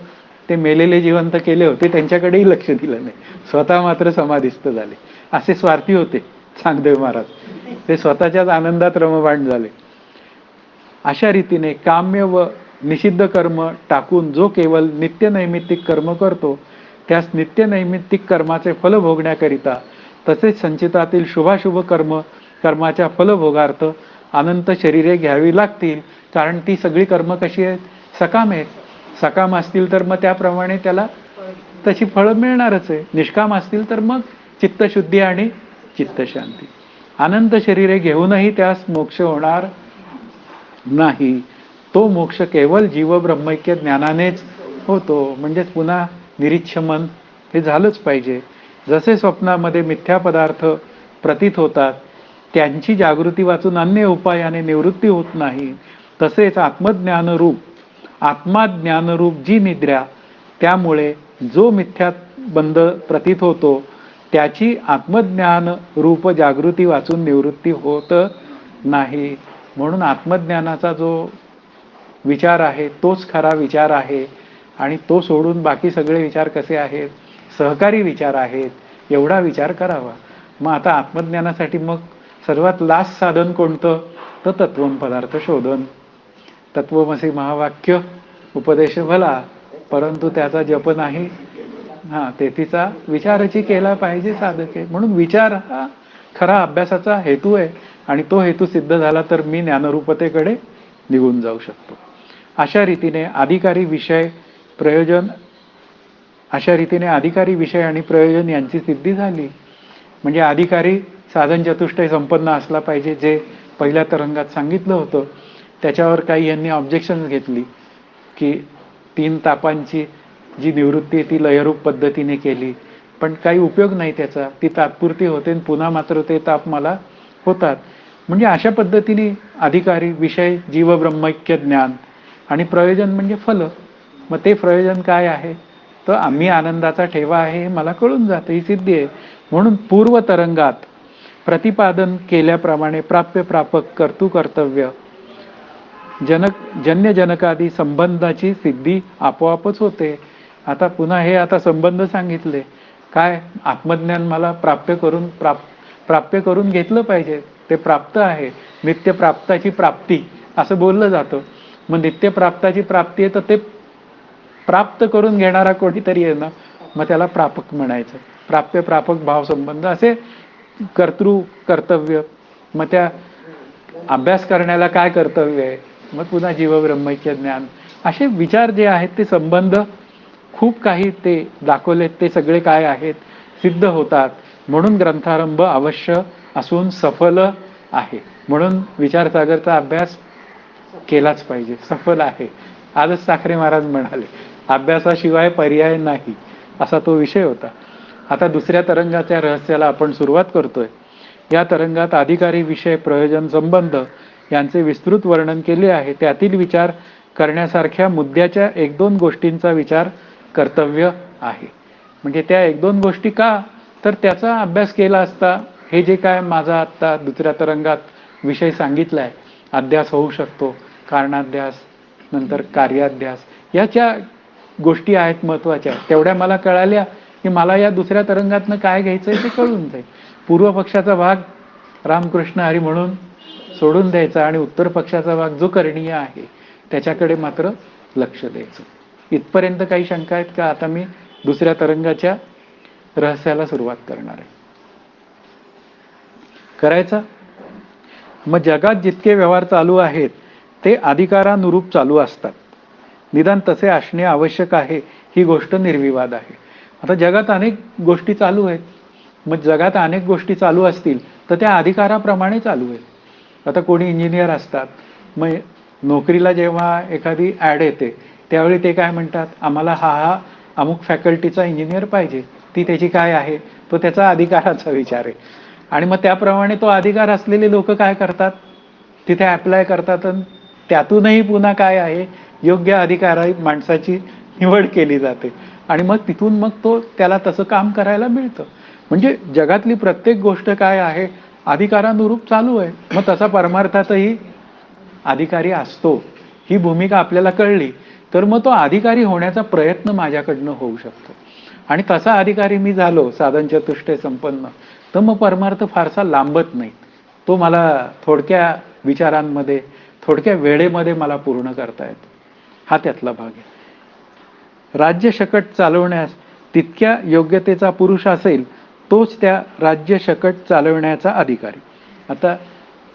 ते मेलेले जिवंत केले होते त्यांच्याकडेही लक्ष दिलं नाही, स्वतः मात्र समाधिस्थ झाले. असे स्वार्थी होते चांगदेव महाराज, ते स्वतःच्याच आनंदात रममाण झाले. अशा रीतीने काम्य व निषिद्ध कर्म टाकून जो केवळ नित्यनैमित्तिक कर्म करतो त्यास नित्यनैमित्तिक कर्माचे फल भोगण्याकरिता, तसेच संचितातील शुभाशुभ कर्माच्या फलभोगार्थ अनंत शरीरे घ्यावी लागतील. कारण ती सगळी कर्म कशी आहेत, सकाम आहेत. सकाम असतील तर मग त्याप्रमाणे त्याला तशी फळं मिळणारच आहे. निष्काम असतील तर मग चित्तशुद्धी आणि चित्तशांती. अनंत शरीरे घेऊनही त्यास मोक्ष होणार नाही. तो मोक्ष केवळ जीव ब्रह्मैक्य ज्ञानानेच होतो. म्हणजेच पुन्हा निरीच्छ मन हे झालंच पाहिजे. जसे स्वप्नामध्ये मिथ्या पदार्थ प्रतीत होतात त्यांची जागृती वाचून अन्य उपायाने निवृत्ती होत नाही, तसेच आत्माज्ञानरूप जी निद्रा, त्यामुळे जो मिथ्या बंध प्रतीत होतो त्याची आत्मज्ञान रूप जागृती वाचून निवृत्ती होत नाही. म्हणून आत्मज्ञानाचा जो विचार आहे तोच खरा विचार आहे, आणि तो सोडून बाकी सगळे विचार कसे आहेत, सहकारी विचार आहेत, एवढा विचार करावा. मग आता आत्मज्ञानासाठी मग सर्वात लास्ट साधन कोणतं, तर तत्वम पदार्थ शोधन. तत्वमसी महावाक्य उपदेश भला, परंतु त्याचा जप नाही. तेथीचा विचारची केला पाहिजे साधके. म्हणून विचार हा खरा अभ्यासाचा हेतू आहे, आणि तो हेतू सिद्ध झाला तर मी ज्ञानरूपतेकडे निघून जाऊ शकतो. अशा रीतीने अधिकारी विषय आणि प्रयोजन यांची सिद्धी झाली. म्हणजे अधिकारी साधन चतुष्टय संपन्न असला पाहिजे, जे पहिल्या तरंगात सांगितलं होतं. त्याच्यावर काही यांनी ऑब्जेक्शन घेतली की 3 तापांची जी निवृत्ती ती लयरूप पद्धतीने केली, पण काही उपयोग नाही त्याचा. ती तात्पुरती होते, पुन्हा मात्र ते ताप मला होतात. म्हणजे अशा पद्धतीने अधिकारी विषय जीव ब्रह्मैक्य ज्ञान, आणि प्रयोजन म्हणजे फल. मग ते प्रयोजन काय आहे, तर आम्ही आनंदाचा ठेवा आहे हे मला कळून जातं, ही सिद्धी आहे. म्हणून पूर्व तरंगात प्रतिपादन केल्याप्रमाणे प्राप्य प्रापक कर्तृ कर्तव्य जन्य जनकादी संबंधाची सिद्धी आपोआपच होते. आता पुन्हा हे आता संबंध सांगितले. काय, आत्मज्ञान मला प्राप्य करून घेतलं पाहिजे, ते प्राप्त आहे. नित्य प्राप्ताची प्राप्ती असं बोललं जातं. मग नित्य प्राप्ताची प्राप्ती आहे, तर ते प्राप्त करून घेणारा कोणीतरी आहे ना, मग त्याला प्रापक म्हणायचं. प्राप्य प्रापक भाव संबंध असे कर्तृ कर्तव्य. मग त्या अभ्यास करण्याला काय कर्तव्य आहे, मग पुन्हा जीव ब्रह्मैक्य ज्ञान, असे विचार जे आहेत ते संबंध खूप काही ते दाखवलेत. ते सगळे काय आहेत, सिद्ध होतात. म्हणून ग्रंथारंभ अवश्य असून सफल आहे. म्हणून विचारसागरचा अभ्यास केलाच पाहिजे, सफल आहे. आजच साखरे महाराज म्हणाले, अभ्यासाशिवाय पर्याय नाही, असा तो विषय होता. आता दुसऱ्या तरंगाच्या रहस्याला आपण सुरुवात करतोय. या तरंगात अधिकारी विषय प्रयोजन संबंध यांचे विस्तृत वर्णन केले आहे. त्यातील विचार करण्यासारख्या मुद्द्याच्या 1-2 गोष्टींचा विचार कर्तव्य आहे. म्हणजे त्या 1-2 गोष्टी का, तर त्याचा अभ्यास केला असता हे जे काय माझा आत्ता दुसऱ्या तरंगात विषय सांगितलाय, अध्यास होऊ शकतो, कारणाध्यास, नंतर कार्याध्यास, याच्या गोष्टी आहेत महत्वाच्या. तेवढ्या मला कळाल्या की मला या दुसऱ्या तरंगातनं काय घ्यायचंय ते कळून जाईल. पूर्व पक्षाचा भाग रामकृष्ण हरी म्हणून सोडून द्यायचा, आणि उत्तर पक्षाचा भाग जो करणीय आहे त्याच्याकडे मात्र लक्ष द्यायचं. इथपर्यंत काही शंका आहेत का? आता मी दुसऱ्या तरंगाच्या रहस्याला सुरुवात करणार आहे. करायचा. मग जगात जितके व्यवहार चालू आहेत ते अधिकारानुरूप चालू असतात. निदान तसे असणे आवश्यक आहे, ही गोष्ट निर्विवाद आहे. आता जगात अनेक गोष्टी चालू आहेत. मग जगात अनेक गोष्टी चालू असतील तर त्या अधिकाराप्रमाणे चालू आहेत. आता कोणी इंजिनियर असतात, मग नोकरीला जेव्हा एखादी ॲड येते त्यावेळी ते काय म्हणतात, आम्हाला हा अमुक फॅकल्टीचा इंजिनियर पाहिजे. ती त्याची काय आहे, तो त्याचा अधिकाराचा विचार आहे. आणि मग त्याप्रमाणे तो अधिकार असलेले लोक काय करतात, तिथे अप्लाय करतात, आणि त्यातूनही पुन्हा काय आहे, योग्य अधिकारी माणसाची निवड केली जाते, आणि मग तिथून मग तो त्याला तसं काम करायला मिळतं. म्हणजे जगातली प्रत्येक गोष्ट काय आहे, अधिकारानुरूप चालू आहे. मग तसा परमार्थातही अधिकारी असतो. ही भूमिका आपल्याला कळली तर मग तो अधिकारी होण्याचा प्रयत्न माझ्याकडनं होऊ शकतो. आणि तसा अधिकारी मी झालो साधन चतुष्टय संपन्न, तर मग परमार्थ फारसा लांबत नाही. तो मला थोडक्या विचारांमध्ये, थोडक्या वेळेमध्ये मला पूर्ण करता येतो. हा त्यातला भाग आहे. राज्य शकट चालवण्यास तितक्या योग्यतेचा पुरुष असेल तोच त्या राज्य शकट चालवण्याचा अधिकारी. आता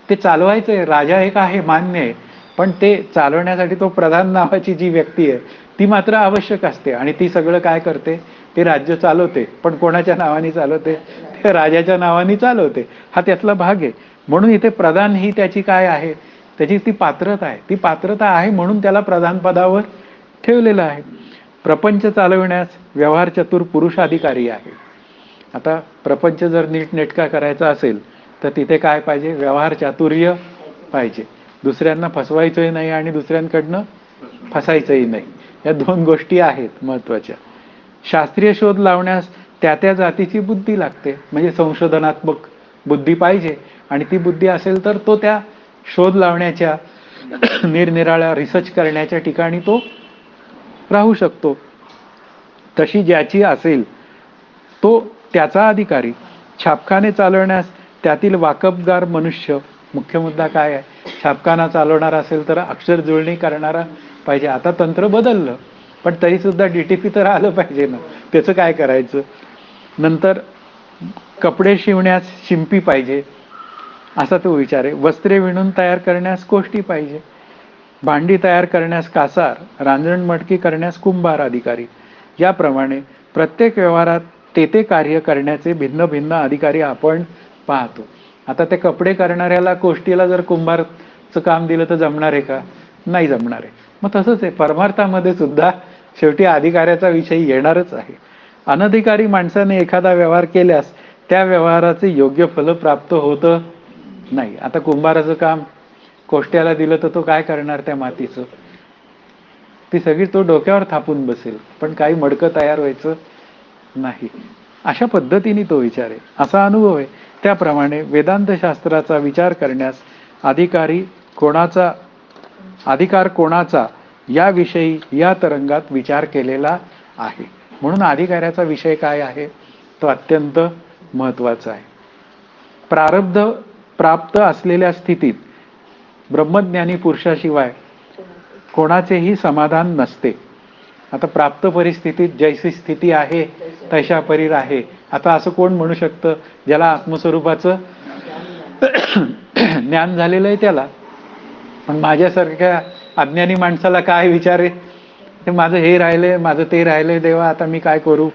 ते चालवायचंय, राजा एक आहे मान्य आहे, पण ते चालवण्यासाठी तो प्रधान नावाची जी व्यक्ती आहे ती मात्र आवश्यक असते. आणि ती सगळं काय करते, ते राज्य चालवते. पण कोणाच्या नावाने चालवते, ते राजाच्या नावाने चालवते. हा त्यातला भाग आहे. म्हणून इथे प्रधान ही त्याची काय आहे, त्याची ती पात्रता आहे. ती पात्रता आहे म्हणून त्याला प्रधान पदावर ठेवलेलं आहे. प्रपंच चालविण्यास व्यवहार चतुर पुरुषाधिकारी आहे. आता प्रपंच जर नीटनेटका करायचा असेल तर तिथे काय पाहिजे, व्यवहार चातुर्य पाहिजे. दुसऱ्यांना फसवायचंही नाही आणि दुसऱ्यांकडनं फसायचंही नाही. या 2 गोष्टी आहेत महत्वाच्या. शास्त्रीय शोध लावण्यास त्या त्या जातीची बुद्धी लागते. म्हणजे संशोधनात्मक बुद्धी पाहिजे, आणि ती बुद्धी असेल तर तो त्या शोध लावण्याच्या निरनिराळ्या रिसर्च करण्याच्या ठिकाणी तो राहू शकतो. तशी ज्याची असेल तो त्याचा अधिकारी. छापखाने चालवण्यास त्यातील वाकबगार मनुष्य. मुख्य मुद्दा काय आहे? छापखाना चालवणारा असेल तर अक्षर जुळणी करणारा पाहिजे. आता तंत्र बदललं, पण तरी सुद्धा DTP तर आलं पाहिजे ना, त्याचं काय करायचं. नंतर कपडे शिवण्यास शिंपी पाहिजे, असा तो विचार आहे. वस्त्रे विणून तयार करण्यास कोष्टी पाहिजे. भांडी तयार करण्यास कासार, रांजण मटकी करण्यास कुंभार अधिकारी. याप्रमाणे प्रत्येक व्यवहारात ते कार्य करण्याचे भिन्न भिन्न अधिकारी आपण पाहतो. आता ते कपडे करणाऱ्याला कोष्टीला जर कुंभारचं काम दिलं तर जमणार आहे का? नाही जमणार आहे. मग तसंच आहे परमार्थामध्ये सुद्धा शेवटी अधिकाऱ्याचा विषय येणारच आहे. अनधिकारी माणसाने एखादा व्यवहार केल्यास त्या व्यवहाराचे योग्य फल प्राप्त होतं नाही. आता कुंभाराचं काम कोष्ट्याला दिलं तर तो काय करणार त्या मातीचं? ती सगळी तो डोक्यावर थापून बसेल, पण काही मडकं तयार व्हायचं नाही. अशा पद्धतीने तो विचार आहे, असा अनुभव आहे. त्याप्रमाणे वेदांत शास्त्राचा विचार करण्यास अधिकार कोणाचा याविषयी या तरंगात विचार केलेला आहे. म्हणून अधिकाऱ्याचा विषय काय आहे तो अत्यंत महत्वाचा आहे. प्रारब्ध प्राप्त असलेल्या स्थितीत ब्रह्मज्ञानी पुरुषाशिवाय कोणाचेही समाधान नसते. आता प्राप्त परिस्थितीत जैसी स्थिती आहे तशा परीर आहे. आता असं कोण म्हणू शकतं ज्याला आत्मस्वरूपाचं ज्ञान झालेलं आहे त्याला? पण माझ्यासारख्या अज्ञानी माणसाला काय विचार आहे, ते माझं हे राहिलंय, माझं ते राहिलंय, देवा आता मी काय करू?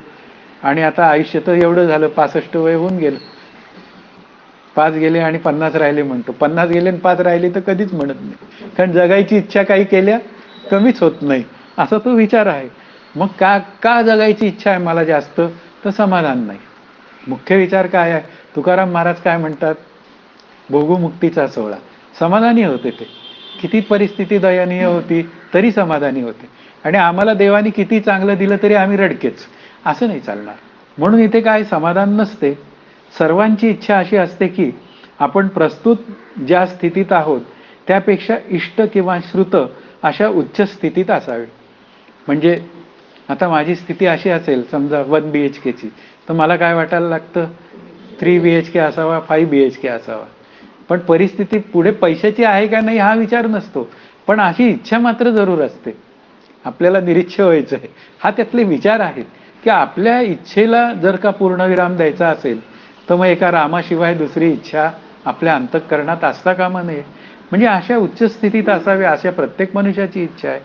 आणि आता आयुष्य तर एवढं झालं, 65 वय होऊन गेलं, 5 गेले आणि 50 राहिले म्हणतो. 50 गेले आणि 5 राहिले तर कधीच म्हणत नाही, कारण जगायची इच्छा काही केल्या कमीच होत नाही, असा तो विचार आहे. मग का जगायची इच्छा आहे मला जास्त? तर समाधान नाही. मुख्य विचार काय आहे? तुकाराम महाराज काय म्हणतात? भोगमुक्तीचा सोहळा. समाधानी होते ते. किती परिस्थिती दयनीय होती तरी समाधानी होते. आणि आम्हाला देवाने किती चांगलं दिलं तरी आम्ही रडकेच, असं नाही चालणार. म्हणून इथे काय समाधान नसते. सर्वांची इच्छा अशी असते की आपण प्रस्तुत ज्या स्थितीत आहोत त्यापेक्षा इष्ट किंवा श्रुत अशा उच्च स्थितीत असावे. म्हणजे आता माझी स्थिती अशी असेल समजा 1 BHK ची, तर मला काय वाटायला लागतं? 3 BHK असावा, 5 BHK असावा. पण परिस्थिती पुढे पैशाची आहे का नाही हा विचार नसतो, पण अशी इच्छा मात्र जरूर असते. आपल्याला निरीच्छ व्हायचं आहे, हा त्यातले विचार आहेत की आपल्या इच्छेला जर का पूर्णविराम द्यायचा असेल तर मग एका रामाशिवाय दुसरी इच्छा आपल्या अंतःकरणात असता कामा नये. म्हणजे अशा उच्च स्थितीत असावे अशा प्रत्येक मनुष्याची इच्छा आहे.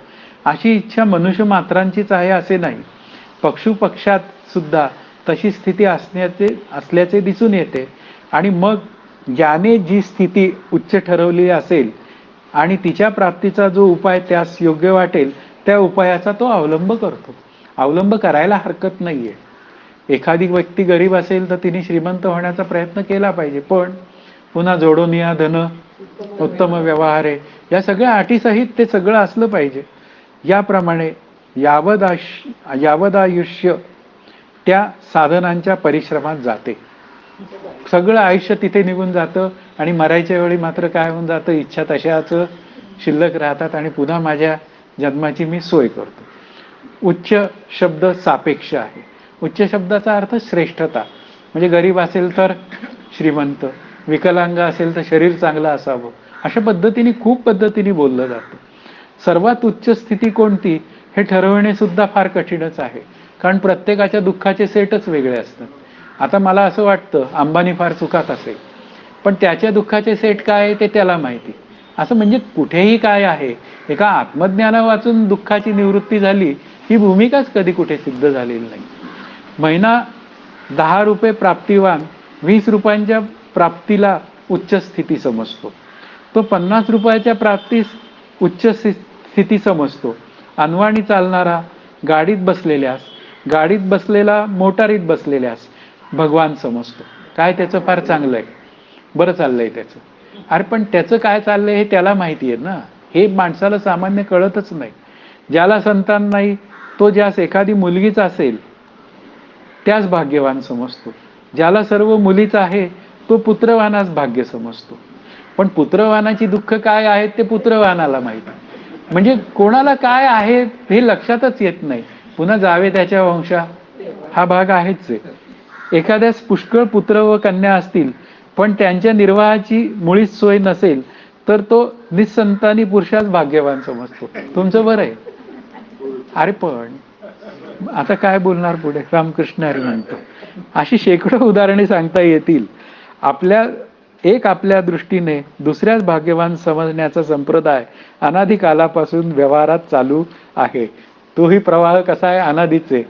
अशी इच्छा मनुष्य मात्रांचीच आहे असे नाही. पक्षात सुद्धा तशी स्थिती असल्याचे दिसून येते. आणि मग ज्याने जी स्थिती उच्च ठरवली असेल आणि तिच्या प्राप्तीचा जो उपाय त्यास योग्य वाटेल त्या उपायाचा तो अवलंब करतो. अवलंब करायला हरकत नाहीये. एखादी व्यक्ती गरीब असेल तर तिने श्रीमंत होण्याचा प्रयत्न केला पाहिजे, पण पुन्हा जोडून या धन उत्तम व्यवहार आहे, या सगळ्या अटीसहित ते सगळं असलं पाहिजे. याप्रमाणे यावद आयुष्य त्या साधनांच्या परिश्रमात जाते. सगळं आयुष्य तिथे निघून जातं आणि मरायच्या वेळी मात्र काय होऊन जातं? इच्छा तशाच शिल्लक राहतात आणि पुन्हा माझ्या जन्माची मी सोय करतो. उच्च शब्द सापेक्ष आहे. उच्च शब्दाचा अर्थ श्रेष्ठता. म्हणजे गरीब असेल तर श्रीमंत, विकलांग असेल तर शरीर चांगलं असावं, अशा पद्धतीने खूप पद्धतीने बोललं जातं. सर्वात उच्च स्थिती कोणती हे ठरवणे सुद्धा फार कठीणच आहे, कारण प्रत्येकाच्या दुःखाचे सेटच वेगळे असतात. आता मला असं वाटतं अंबानी फार सुखात असेल, पण त्याच्या दुःखाचे सेट काय आहे ते त्याला माहिती. असं म्हणजे कुठेही काय आहे, एका आत्मज्ञाना वाचून दुःखाची निवृत्ती झाली ही भूमिकाच कधी कुठे सिद्ध झालेली नाही. महिना 10 रुपये प्राप्तिवान 20 रुपयांच्या प्राप्तीला उच्च स्थिती समजतो. तो 50 रुपयाच्या प्राप्तीस उच्च स्थिती समजतो. अनवाणी चालणारा गाडीत बसलेला मोटारीत बसलेल्यास भगवान समजतो. काय त्याचं फार चांगलं आहे, बरं चाललंय त्याचं. अरे पण त्याचं काय चाललंय हे त्याला माहिती आहे ना. हे माणसाला सामान्य कळतच नाही. ज्याला संतान नाही तो ज्यास एखादी मुलगीच असेल त्यास भाग्यवान समजतो. ज्याला सर्व मुलीच आहे तो पुत्रवानास भाग्य समजतो. पण पुत्रवानाची दुःख काय आहेत ते पुत्रवानाला माहिती. म्हणजे कोणाला काय आहे हे लक्षातच येत नाही. पुन्हा जावे त्याच्या वंशा हा भाग आहेच आहे. एखाद्यास पुष्कळ पुत्र व कन्या असतील पण त्यांच्या निर्वाहाची मुळीच सोय नसेल तर तो निसंतानी पुरुषाच भाग्यवान समजतो. तुमचं बरं आहे. अरे पण आता काय बोलणार पुढे, रामकृष्ण हरी म्हणतो. अशी शेकडो उदाहरणे सांगता येतील. आपल्या दृष्टीने दुसऱ्याच भाग्यवान समजण्याचा संप्रदाय अनादी कालापासून व्यवहारात चालू आहे. तोही प्रवाह कसा आहे, अनादीच आहे.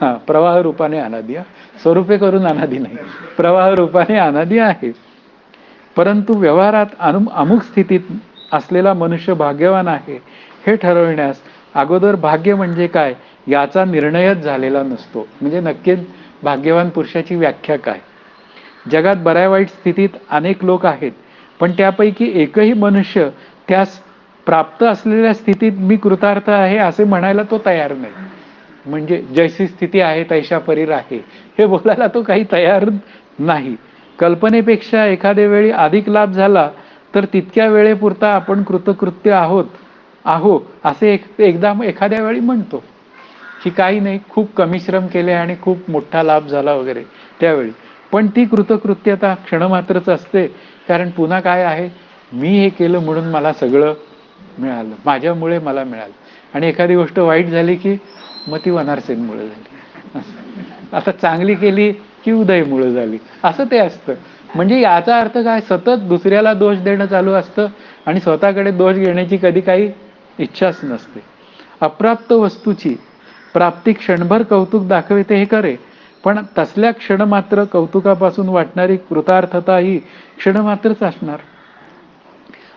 हा, प्रवाह रूपाने अनादी, स्वरूपे करून अनादी नाही, प्रवाह रूपाने अनादी आहे. परंतु व्यवहारात अमुक स्थितीत असलेला मनुष्य भाग्यवान आहे हे ठरविण्यास अगोदर भाग्य म्हणजे काय याचा निर्णयच झालेला नसतो. म्हणजे नक्कीच भाग्यवान पुरुषाची व्याख्या काय. जगात बऱ्या वाईट स्थितीत अनेक लोक आहेत, पण त्यापैकी एकही मनुष्य त्यास प्राप्त असलेल्या स्थितीत मी कृतार्थ आहे असे म्हणायला तो तयार नाही. म्हणजे जैसी स्थिती आहे तैशा परीर आहे हे बोलायला तो काही तयार नाही. कल्पनेपेक्षा एखाद्या वेळी अधिक लाभ झाला तर तितक्या वेळेपुरता आपण कृतकृत्य आहो असे एकदा एखाद्या वेळी म्हणतो की काही नाही, खूप कमी श्रम केले आणि खूप मोठा लाभ झाला वगैरे त्यावेळी. पण ती कृतकृत्यता क्षणमात्रच असते. कारण पुन्हा काय आहे, मी हे केलं म्हणून मला सगळं मिळालं, माझ्यामुळे मला मिळालं. आणि एखादी गोष्ट वाईट झाली की मग ती वनारसेनमुळे झाली. आता चांगली केली की उदयमुळे झाली, असं ते असतं. म्हणजे याचा अर्थ काय, सतत दुसऱ्याला दोष देणं चालू असतं आणि स्वतःकडे दोष घेण्याची कधी काही इच्छाच नसते. अप्राप्त वस्तूची प्राप्ती क्षणभर कौतुक दाखविते हे खरे, पण तसल्या क्षणमात्र कौतुकापासून वाटणारी कृतार्थता ही क्षणमात्रच असणार.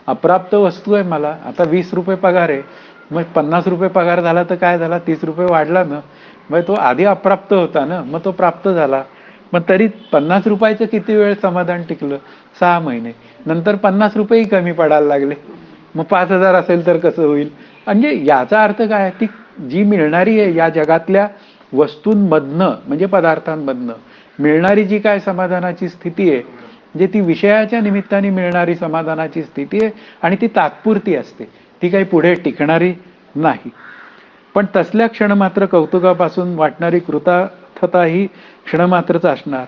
अप्राप्त वस्तू आहे, मला आता 20 रुपये पगार आहे, मग 50 रुपये पगार झाला तर काय झाला, 30 रुपये वाढला ना, मग तो आधी अप्राप्त होता ना, मग तो प्राप्त झाला. मग तरी 50 रुपयाचं किती वेळ समाधान टिकलं, 6 महिने. नंतर 50 रुपयेही कमी पडायला लागले, मग 5,000 असेल तर कसं होईल. म्हणजे याचा अर्थ काय, ती जी मिळणारी आहे या जगातल्या वस्तूंमधनं म्हणजे पदार्थांमधनं मिळणारी जी काय समाधानाची स्थिती आहे, म्हणजे ती विषयाच्या निमित्ताने मिळणारी समाधानाची स्थिती आहे आणि ती तात्पुरती असते, ती काही पुढे टिकणारी नाही. पण तसल्या क्षणमात्र कौतुकापासून वाटणारी कृतार्थता ही क्षणमात्रच असणार.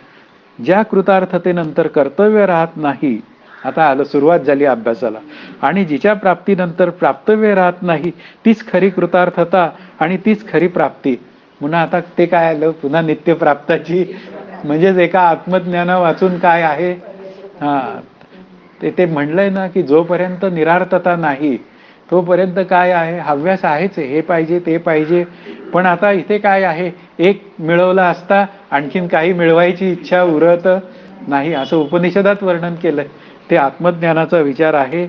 ज्या कृतार्थतेनंतर कर्तव्य राहत नाही, आता आलं, सुरुवात झाली अभ्यासाला, आणि जिच्या प्राप्तीनंतर प्राप्तव्य राहत नाही तीच खरी कृतार्थता आणि तीच खरी प्राप्ती. पुन्हा आता ते काय आलं, पुन्हा नित्यप्राप्ताची, म्हणजेच एका आत्मज्ञाना वाचून काय आहे, हा ते म्हणलंय ना की जोपर्यंत निरार्थता नाही तोपर्यंत काय आहे, हव्यास आहेच, हे पाहिजे ते पाहिजे. पण आता इथे काय आहे, एक मिळवला असता आणखीन काही मिळवायची इच्छा उरत नाही, असं उपनिषदात वर्णन केलंय. ते आत्मज्ञानाचा विचार आहे.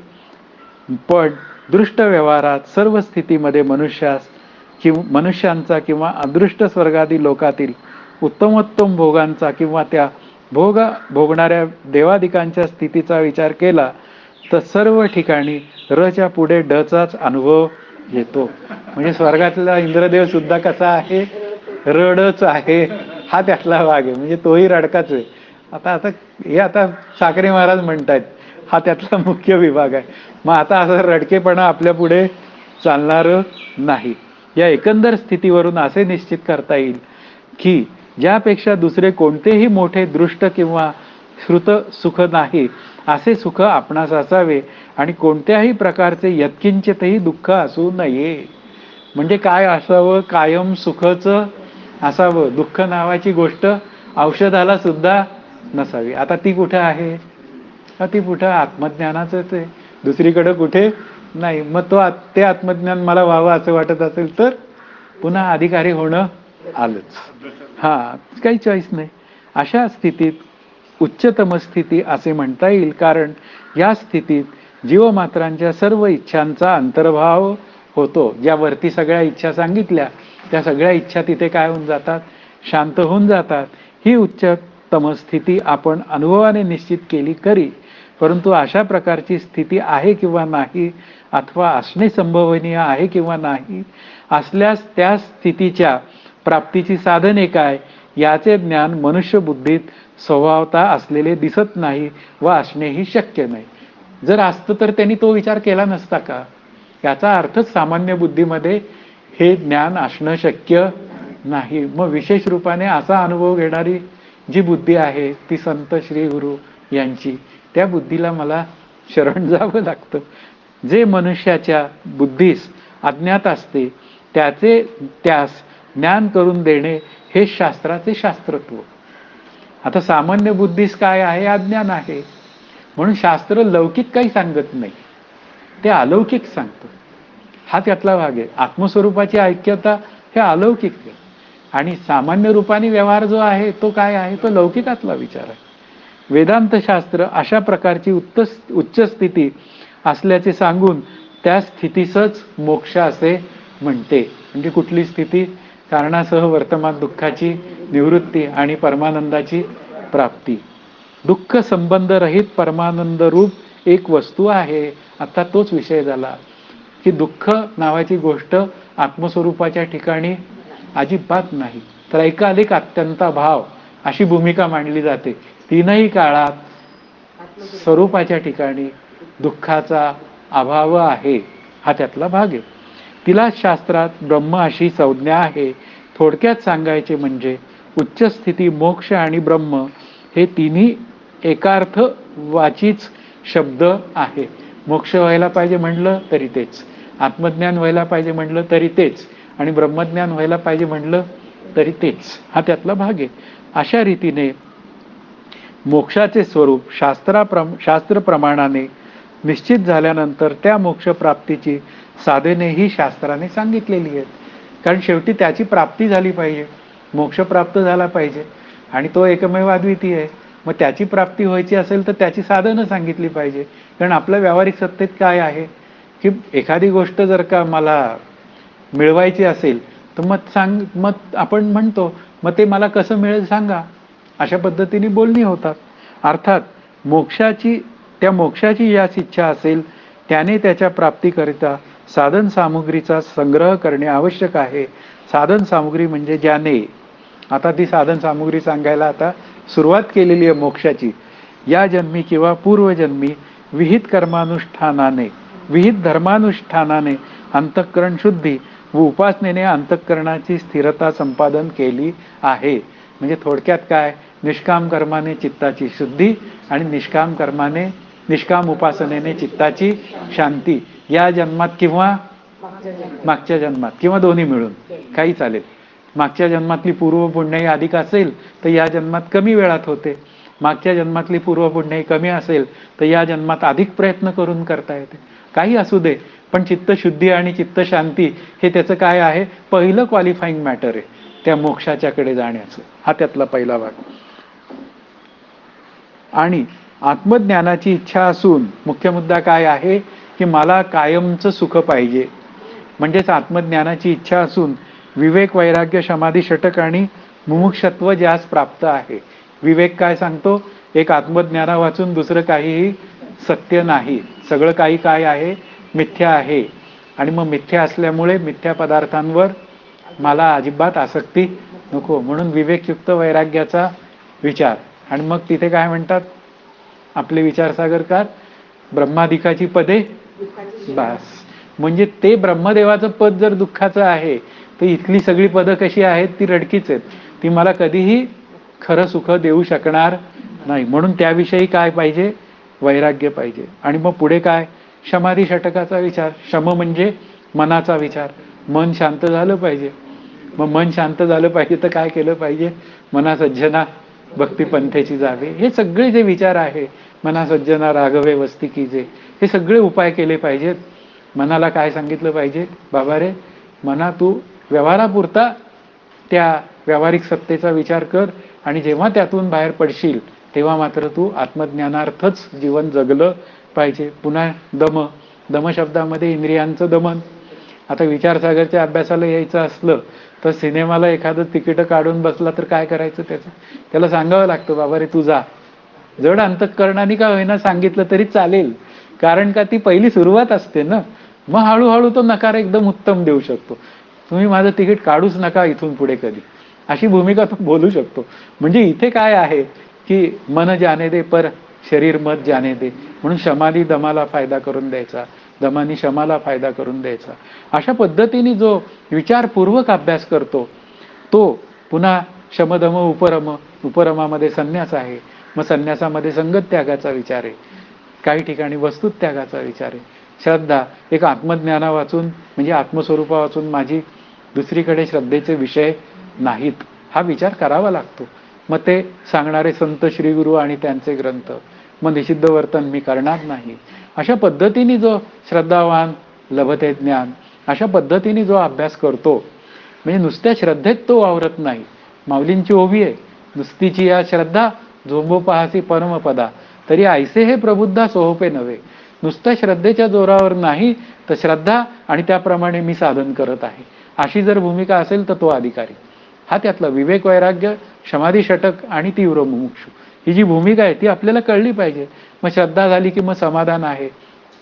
पण दृष्ट व्यवहारात सर्व स्थितीमध्ये मनुष्यांचा किंवा अदृष्ट स्वर्गादी लोकातील उत्तमोत्तम भोगांचा किंवा त्या भोगणाऱ्या देवादिकांच्या स्थितीचा विचार केला तर सर्व ठिकाणी रच्या पुढे डचाच अनुभव येतो. म्हणजे स्वर्गातला इंद्रदेव सुद्धा कसा आहे, रडच आहे, हा त्यातला भाग आहे. म्हणजे तोही रडकाच आहे. आता साखरे महाराज म्हणतायत हा त्यातला मुख्य विभाग आहे. मग आता असं रडकेपणा आपल्या पुढे चालणार नाही. या एकंदर स्थितीवरून असे निश्चित करता येईल की ज्यापेक्षा दुसरे कोणतेही मोठे दृष्ट किंवा श्रुत सुख नाही असे सुख आपणास असावे आणि कोणत्याही प्रकारचे यत्किंचितही दुःख असू नये. म्हणजे काय असावं, कायम सुखच असावं. दुःख नावाची गोष्ट औषधाला सुद्धा नसावी. आता ती कुठे आहे, ती कुठं आत्मज्ञानाच आहे, दुसरीकडे कुठे नाही. मग ते आत्मज्ञान मला व्हावं असं वाटत असेल तर पुन्हा अधिकारी होणं आलंच, हा काही चॉईस नाही. अशा स्थितीत उच्चतम स्थिती असे म्हणता येईल, कारण या स्थितीत जीवमात्रांच्या सर्व इच्छांचा अंतर्भाव होतो. ज्या वरती सगळ्या इच्छा सांगितल्या त्या सगळ्या इच्छा तिथे काय होऊन जातात, शांत होऊन जातात. ही उच्चतम स्थिती आपण अनुभवाने निश्चित केली खरी, परंतु अशा प्रकारची स्थिती आहे किंवा नाही, अथवा असणे संभवनीय आहे किंवा नाही, असल्यास त्या स्थितीच्या प्राप्तीची साधने काय याचे ज्ञान मनुष्य बुद्धीत स्वभावता असलेले दिसत नाही व असणेही शक्य नाही. जर असतं तर त्यांनी तो विचार केला नसता का? याचा अर्थच सामान्य बुद्धीमध्ये हे ज्ञान असणं शक्य नाही. मग विशेष रूपाने असा अनुभव घेणारी जी बुद्धी आहे ती संत श्री गुरु यांची, त्या बुद्धीला मला शरण जावं लागतं. जे मनुष्याच्या बुद्धीस अज्ञात असते त्यास ज्ञान करून देणे हे शास्त्राचे शास्त्रत्व. आता सामान्य बुद्धीस काय आहे? अज्ञान आहे. म्हणून शास्त्र लौकिक काही सांगत नाही, ते अलौकिक सांगतं. हा त्यातला भाग आहे. आत्मस्वरूपाची ऐक्यता हे अलौकिक आहे, आणि सामान्य रूपाने व्यवहार जो आहे तो काय आहे? तो लौकिकातला विचार आहे. वेदांत शास्त्र अशा प्रकारची उच्च स्थिती असल्याचे सांगून त्या स्थितीसच मोक्ष असे म्हणते. म्हणजे कुठली स्थिती? कारणासह वर्तमान दुःखाची निवृत्ती आणि परमानंदाची प्राप्ती. दुःख संबंध रहित परमानंद रूप एक वस्तू आहे. आता तोच विषय झाला की दुःख नावाची गोष्ट आत्मस्वरूपाच्या ठिकाणी अजिबात नाही, तर ऐकालिक अत्यंत भाव अशी भूमिका मांडली जाते. तीनही काळात स्वरूपाच्या ठिकाणी दुःखाचा अभाव आहे, हा त्यातला भाग आहे. तिला शास्त्रात ब्रह्म अशी संज्ञा आहे. थोडक्यात सांगायचे म्हणजे उच्च स्थिती मोक्ष आणि ब्रह्म हे तिन्ही एकार्थ वाचीच शब्द आहे. मोक्ष व्हायला पाहिजे म्हणलं तरी तेच, आत्मज्ञान व्हायला पाहिजे म्हणलं तरी तेच, आणि ब्रह्मज्ञान व्हायला पाहिजे म्हणलं तरी तेच, हा त्यातला भाग आहे. अशा रीतीने मोक्षाचे स्वरूप शास्त्रप्रमाणाने निश्चित झाल्यानंतर त्या मोक्षप्राप्तीची साधनेही शास्त्राने सांगितलेली आहेत. कारण शेवटी त्याची प्राप्ती झाली पाहिजे, मोक्ष प्राप्त झाला पाहिजे, आणि तो एकमेव अद्वितीय आहे. मग त्याची प्राप्ती व्हायची असेल तर त्याची साधनं सांगितली पाहिजे. कारण आपल्या व्यावहारिक सत्तेत काय आहे की एखादी गोष्ट जर का मला मिळवायची असेल तर मग आपण म्हणतो मग ते मला कसं मिळेल सांगा, अशा पद्धतीने बोलणी होतात. अर्थात त्या मोक्षाची याच इच्छा असेल त्याने त्याच्या प्राप्तीकरिता साधन सामुग्रीचा संग्रह करणे आवश्यक आहे. साधन सामुग्री म्हणजे ज्याने, आता ती साधन सामुग्री सांगायला आता सुरुवात केलेली आहे मोक्षाची. या जन्मी किंवा पूर्वजन्मी विहित कर्मानुष्ठानाने, विहित धर्मानुष्ठानाने अंतःकरण शुद्धी व उपासनेने अंतःकरणाची स्थिरता संपादन केली आहे. म्हणजे थोडक्यात काय? निष्काम कर्माने चित्ताची शुद्धी आणि निष्काम उपासनेने चित्ताची शांती. या जन्मात किंवा मागच्या जन्मात किंवा दोन्ही मिळून काही चालेल. मागच्या जन्मातली पूर्व पुण्यही अधिक असेल तर या जन्मात कमी वेळात होते. मागच्या जन्मातली पूर्व पुण्यही कमी असेल तर या जन्मात अधिक प्रयत्न करून करता येते. काही असू दे, पण चित्तशुद्धी आणि चित्तशांती हे त्याचं काय आहे? पहिलं क्वालिफाईंग मॅटर आहे त्या मोक्षाच्याकडे जाण्याचं, हा त्यातला पहिला भाग. आणि आत्मज्ञानाची इच्छा असून मुख्य मुद्दा काय आहे की मला कायमचं सुख पाहिजे. म्हणजेच आत्मज्ञानाची इच्छा असून विवेक वैराग्य समाधी षटक आणि मुमुक्षत्व ज्यास प्राप्त आहे. विवेक काय सांगतो? एक आत्मज्ञाना वाचून दुसरं काहीही सत्य नाही, सगळं काही काय आहे? मिथ्या आहे. आणि मग मिथ्या असल्यामुळे मिथ्या पदार्थांवर मला अजिबात आसक्ती नको, म्हणून विवेकयुक्त वैराग्याचा विचार. आणि मग तिथे काय म्हणतात आपले विचारसागरकार? ब्रह्माधिकाची पदे बस. म्हणजे ते ब्रह्मदेवाचं पद जर दुःखाचं आहे तर इथली सगळी पदं कशी आहेत? ती रडकीच आहेत, ती मला कधीही खरं सुख देऊ शकणार नाही. म्हणून त्याविषयी काय पाहिजे? वैराग्य पाहिजे. आणि मग पुढे काय? समाधी षटकाचा विचार. शम म्हणजे मनाचा विचार. मन शांत झालं पाहिजे. मग मन शांत झालं पाहिजे तर काय केलं पाहिजे? मना सज्जना भक्ती पंथेची जावे. हे सगळे जे विचार आहे, मना सज्जना राघवे वस्ती कीजे, हे सगळे उपाय केले पाहिजेत. मनाला काय सांगितलं पाहिजे? बाबा रे मना, तू व्यवहारापुरता त्या व्यावहारिक सत्तेचा विचार कर, आणि जेव्हा त्यातून बाहेर पडशील तेव्हा मात्र तू आत्मज्ञानार्थच जीवन जगलं पाहिजे. पुन्हा दम शब्दामध्ये इंद्रियांचं दमन. आता विचारसागरच्या अभ्यासाला यायचं असलं तर सिनेमाला एखादं तिकीट काढून बसला तर काय करायचं? त्याला सांगावं लागतं बाबा रे तू जा. जड अंतःकरणाने का होईना सांगितलं तरी चालेल, कारण का ती पहिली सुरुवात असते ना. मग हळूहळू तो नकार एकदम उत्तम देऊ शकतो. तुम्ही माझं तिकीट काढूच नका इथून पुढे कधी, अशी भूमिका तो बोलू शकतो. म्हणजे इथे काय आहे की मन जाने दे पर शरीर मत जाने दे. म्हणून शमानी दमाला फायदा करून द्यायचा, दमानी शमाला फायदा करून द्यायचा. अशा पद्धतीने जो विचारपूर्वक अभ्यास करतो तो पुन्हा शमदम उपरम, उपरमामध्ये संन्यास आहे, मग संन्यासामध्ये संगत त्यागाचा विचार आहे, काही ठिकाणी वस्तुत त्यागाचा विचार आहे. श्रद्धा एक आत्मज्ञाना वाचून म्हणजे आत्मस्वरूपा वाचून माझी दुसरीकडे श्रद्धेचे विषय नाहीत हा विचार करावा लागतो. मग ते सांगणारे संत श्रीगुरु आणि त्यांचे ग्रंथ, मग निषिद्ध वर्तन मी करणार नाही. अशा पद्धतीने जो श्रद्धावान लभते ज्ञान, अशा पद्धतीने जो अभ्यास करतो म्हणजे नुसत्या श्रद्धेत तो वावरत नाही. माऊलींची ओवी आहे, नुसतीची या श्रद्धा झोंबो पाहासी परमपदा, तरी ऐसे हे प्रबुद्धा सोहोपे नव्हे. नुसत्या श्रद्धेच्या जोरावर नाही तर श्रद्धा आणि त्याप्रमाणे मी साधन करत आहे अशी जर भूमिका असेल तर तो अधिकारी. हा त्यातला विवेक वैराग्य समाधी षटक आणि तीव्र मुमुक्षु ही जी भूमिका आहे ती आपल्याला कळली पाहिजे. मग श्रद्धा झाली की मग समाधान आहे.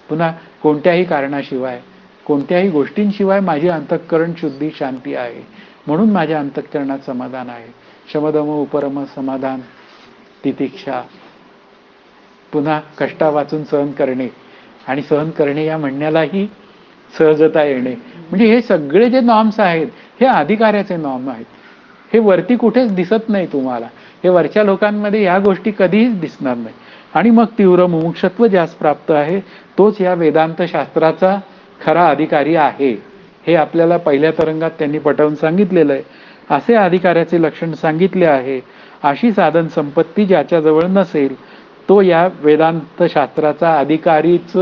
पुन्हा कोणत्याही कारणाशिवाय कोणत्याही गोष्टींशिवाय माझी अंतःकरण शुद्धी शांती आहे, म्हणून माझ्या अंतःकरणात समाधान आहे. शमदम उपरम समाधान तितिक्षा, पुन्हा कष्टा वाचून सहन करणे, आणि सहन करणे या म्हणण्यालाही सहजता येणे. म्हणजे हे सगळे जे नॉर्म्स आहेत हे अधिकाऱ्याचे नॉर्म आहेत. हे वरती कुठेच दिसत नाही तुम्हाला, हे वरच्या लोकांमध्ये ह्या गोष्टी कधीच दिसणार नाही. आणि मग तीव्र मुमुक्षत्व ज्यास प्राप्त आहे तोच या वेदांत शास्त्राचा खरा अधिकारी आहे, हे आपल्याला पहिल्या तरंगात त्यांनी पटवून सांगितलेलं आहे. असे अधिकाऱ्याचे लक्षण सांगितले आहे. अशी साधन संपत्ती ज्याच्याजवळ नसेल तो या वेदांत शास्त्राचा अधिकारीच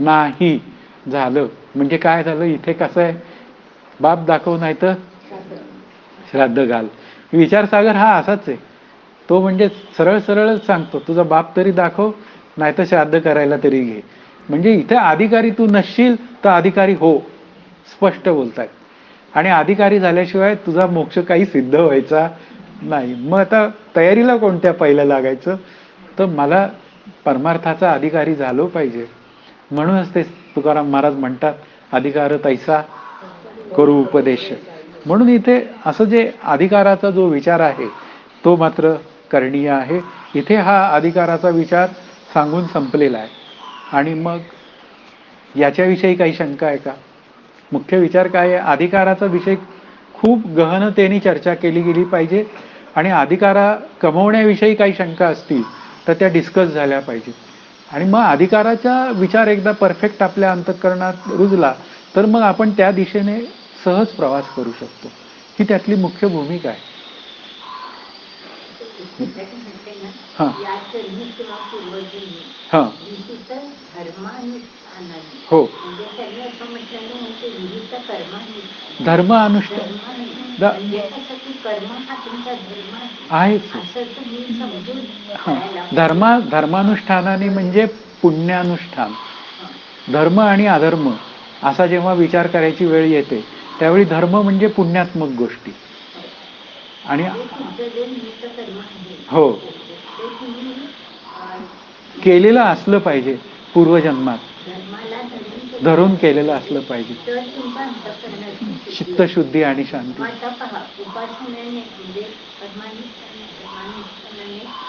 नाही. झालं म्हणजे काय झालं, इथे कसं आहे, बाप दाखव नाही तर श्राद्ध घाल. विचारसागर हा असाच आहे. तो म्हणजे सरळ सरळ सांगतो, तुझा बाप तरी दाखव नाही तर श्राद्ध करायला तरी घे. म्हणजे इथे अधिकारी तू नसशील तर अधिकारी हो, स्पष्ट बोलतायत. आणि अधिकारी झाल्याशिवाय तुझा मोक्ष काही सिद्ध व्हायचा नाही. मग आता तयारीला कोणत्या पहिलं लागायचं, तर मला परमार्थाचा अधिकारी झालो पाहिजे. म्हणूनच ते तुकाराम महाराज म्हणतात, अधिकार तैसा करू उपदेश. म्हणून इथे असं जे अधिकाराचा जो विचार आहे तो मात्र करणीय आहे. इथे हा अधिकाराचा विचार सांगून संपलेला आहे. आणि मग याच्याविषयी काही शंका आहे का? मुख्य विचार काय आहे, अधिकाराचा विषय खूप गहनतेने चर्चा केली गेली पाहिजे. आणि अधिकारा कमवण्याविषयी काही शंका असतील तर त्या डिस्कस झाल्या पाहिजे. आणि मग अधिकाराचा विचार एकदा परफेक्ट आपल्या अंतःकरणात रुजला तर मग आपण त्या दिशेने सहज प्रवास करू शकतो. ही त्यातली मुख्य भूमिका आहे. हा हा हो, धर्म अनुष्ठान आहेच. धर्मानुष्ठानाने म्हणजे पुण्यानुष्ठान. धर्म आणि अधर्म असा जेव्हा विचार करायची वेळ येते त्यावेळी धर्म म्हणजे पुण्यात्मक गोष्टी आणि हो केलेलं असलं पाहिजे, पूर्वजन्मात धरून केलेलं असलं पाहिजे. चित्तशुद्धी आणि शांती,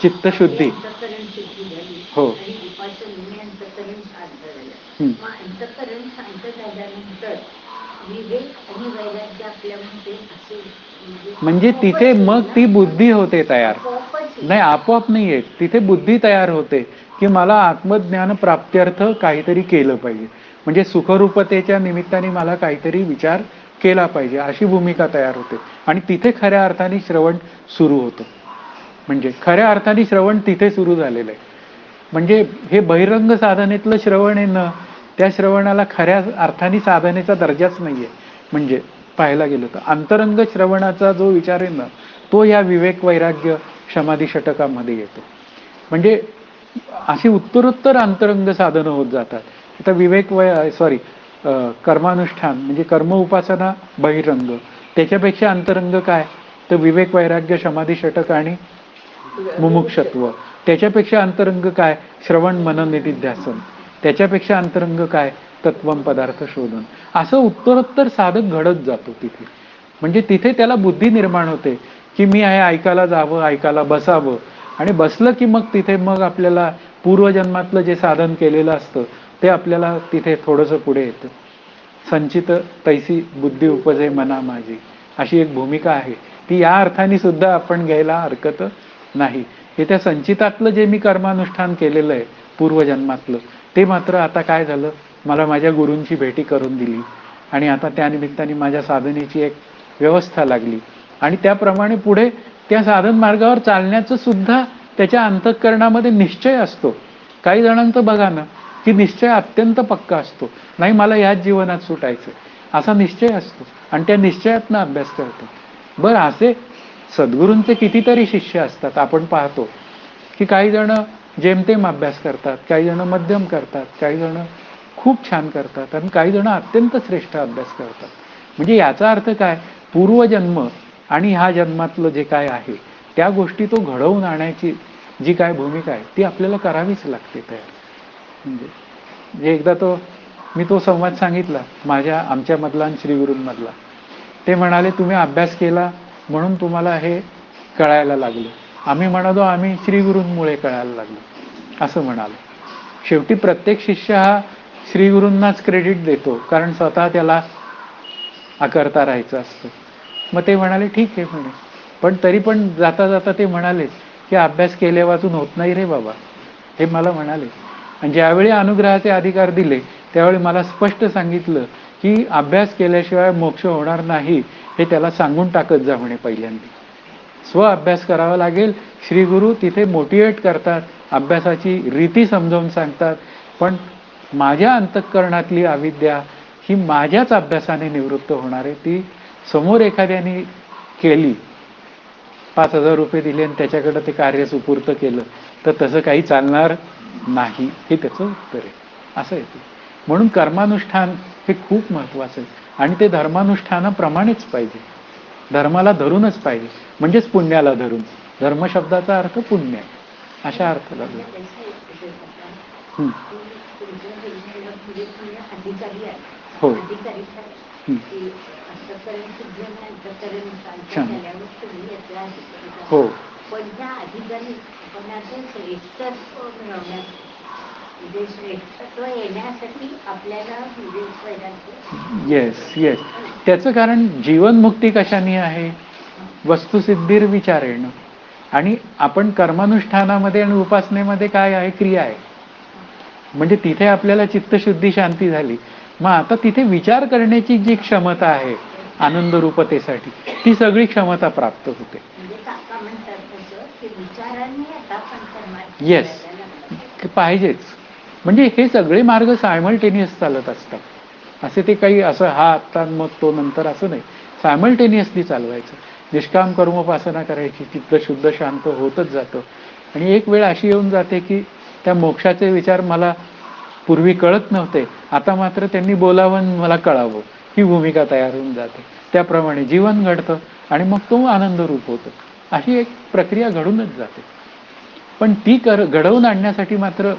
चित्तशुद्धी हो म्हणजे तिथे मग ती बुद्धी होते तयार. नाही, आपोआप नाही येत, तिथे बुद्धी तयार होते की मला आत्मज्ञान प्राप्त्यर्थ काहीतरी केलं पाहिजे. म्हणजे सुखरूपतेच्या निमित्ताने मला काहीतरी विचार केला पाहिजे अशी भूमिका तयार होते. आणि तिथे खऱ्या अर्थाने श्रवण सुरू होतं. म्हणजे खऱ्या अर्थाने श्रवण तिथे सुरू झालेलं आहे. म्हणजे हे बहिरंग साधनेतलं श्रवण आहे ना, त्या श्रवणाला खऱ्या अर्थाने साधनेचा दर्जाच नाहीये. म्हणजे पाहायला गेलं तर अंतरंग श्रवणाचा जो विचार आहे ना तो या विवेक वैराग्य समाधी षटकामध्ये येतो. म्हणजे अशी उत्तरोत्तर अंतरंग साधनं होत जातात. आता कर्मानुष्ठान म्हणजे कर्म उपासना बहिरंग, त्याच्यापेक्षा अंतरंग काय तर विवेक वैराग्य समाधी षटक आणि मुमुक्षत्व. त्याच्यापेक्षा अंतरंग काय श्रवण मनन निधिध्यासन. त्याच्यापेक्षा अंतरंग काय तत्वम पदार्थ शोधन. असं उत्तरोत्तर साधक घडत जातो तिथे. म्हणजे तिथे त्याला बुद्धी निर्माण होते की मी हे ऐकायला जावं, ऐकायला बसावं आणि बसलं की मग तिथे मग आपल्याला पूर्वजन्मातलं जे साधन केलेलं असतं ते आपल्याला तिथे थोडंसं पुढे येतं. संचित तैसी बुद्धी उपजे मना माझी, अशी एक भूमिका आहे. ती या अर्थाने सुद्धा आपण घ्यायला हरकत नाही की त्या संचितातलं जे मी कर्मानुष्ठान केलेलं आहे पूर्वजन्मातलं, ते मात्र आता काय झालं, मला माझ्या गुरूंची भेटी करून दिली आणि आता त्यानिमित्ताने माझ्या साधनेची एक व्यवस्था लागली आणि त्याप्रमाणे पुढे त्या साधन मार्गावर चालण्याचं सुद्धा त्याच्या अंतःकरणामध्ये निश्चय असतो. काही जणांचं बघा ना की निश्चय अत्यंत पक्का असतो, नाही मला याच जीवनात सुटायचं, असा निश्चय असतो आणि त्या निश्चयातनं अभ्यास करतो. बरं, असे सद्गुरूंचे कितीतरी शिष्य असतात. आपण पाहतो की काही जण जेमतेम अभ्यास करतात, काही जण मध्यम करतात, काही जण खूप छान करतात आणि काही जण अत्यंत श्रेष्ठ अभ्यास करतात. म्हणजे याचा अर्थ काय, पूर्वजन्म आणि ह्या जन्मातलं जे काय आहे त्या गोष्टी तो घडवून आणायची जी काय भूमिका आहे ती आपल्याला करावीच लागते तयार. म्हणजे एकदा मी तो संवाद सांगितला आमच्या मधला आणि श्रीगुरूंमधला. ते म्हणाले तुम्ही अभ्यास केला म्हणून तुम्हाला हे कळायला लागलं, आम्ही म्हणालो आम्ही श्रीगुरूंमुळे कळायला लागलो असं म्हणालो. शेवटी प्रत्येक शिष्य हा श्रीगुरूंनाच क्रेडिट देतो, कारण स्वतः त्याला आकरता राहायचं असतं. मग ते म्हणाले ठीक आहे म्हणे, पण तरी पण जाता जाता ते म्हणाले की अभ्यास केल्या वाचून होत नाही रे बाबा, हे मला म्हणाले. आणि ज्यावेळी अनुग्रहाचे अधिकार दिले त्यावेळी मला स्पष्ट सांगितलं की अभ्यास केल्याशिवाय मोक्ष होणार नाही हे त्याला सांगून टाकत जा म्हणे. पहिल्यांदा स्व अभ्यास करावा लागेल. श्रीगुरु तिथे मोटिवेट करतात, अभ्यासाची रीती समजावून सांगतात, पण माझ्या अंतःकरणातली अविद्या ही माझ्याच अभ्यासाने निवृत्त होणार आहे. ती समोर एखाद्याने केली, 5,000 रुपये दिले आणि त्याच्याकडे ते कार्य सुपूर्त केलं तर तसं काही चालणार नाही, हे त्याचं उत्तर आहे. असं आहे ते. म्हणून कर्मानुष्ठान हे खूप महत्वाचं आहे आणि ते धर्मानुष्ठानाप्रमाणेच पाहिजे, धर्माला धरूनच पाहिजे, म्हणजेच पुण्याला धरून. धर्म शब्दाचा अर्थ पुण्य आहे, अशा अर्थाला हो. हो. पण त्या अधिकारीपणाचे श्रेष्ठत्व मिळवण्यासाठी, म्हणजे श्रेष्ठत्व येण्यासाठी आपल्याला येस येस, त्याचं कारण जीवनमुक्ती कशाने आहे, वस्तुसिद्धीर विचारेण. आणि आपण कर्मानुष्ठानामध्ये आणि उपासनेमध्ये काय आहे, क्रिया आहे. म्हणजे तिथे आपल्याला चित्तशुद्धी शांती झाली, मग आता तिथे विचार करण्याची जी क्षमता आहे आनंद रूपतेसाठी, ती सगळी क्षमता प्राप्त होते. येस, पाहिजेच. म्हणजे हे सगळे मार्ग सायमल्टेनियस चालत असतात. असे ते काही असं हा आत्ता मग तो नंतर असं नाही, सायमल्टेनियसली चालवायचं. निष्काम कर्मोपासना करायची, चित्त शुद्ध शांत होतच जातं. आणि एक वेळ अशी येऊन जाते की त्या मोक्षाचे विचार मला पूर्वी कळत नव्हते, आता मात्र त्यांनी बोलावं मला कळावं, ही भूमिका तयार होऊन जाते. त्याप्रमाणे जीवन घडतं आणि मग तो आनंद रूप होतो. अशी एक प्रक्रिया घडूनच जाते. पण ती घडवून आणण्यासाठी मात्र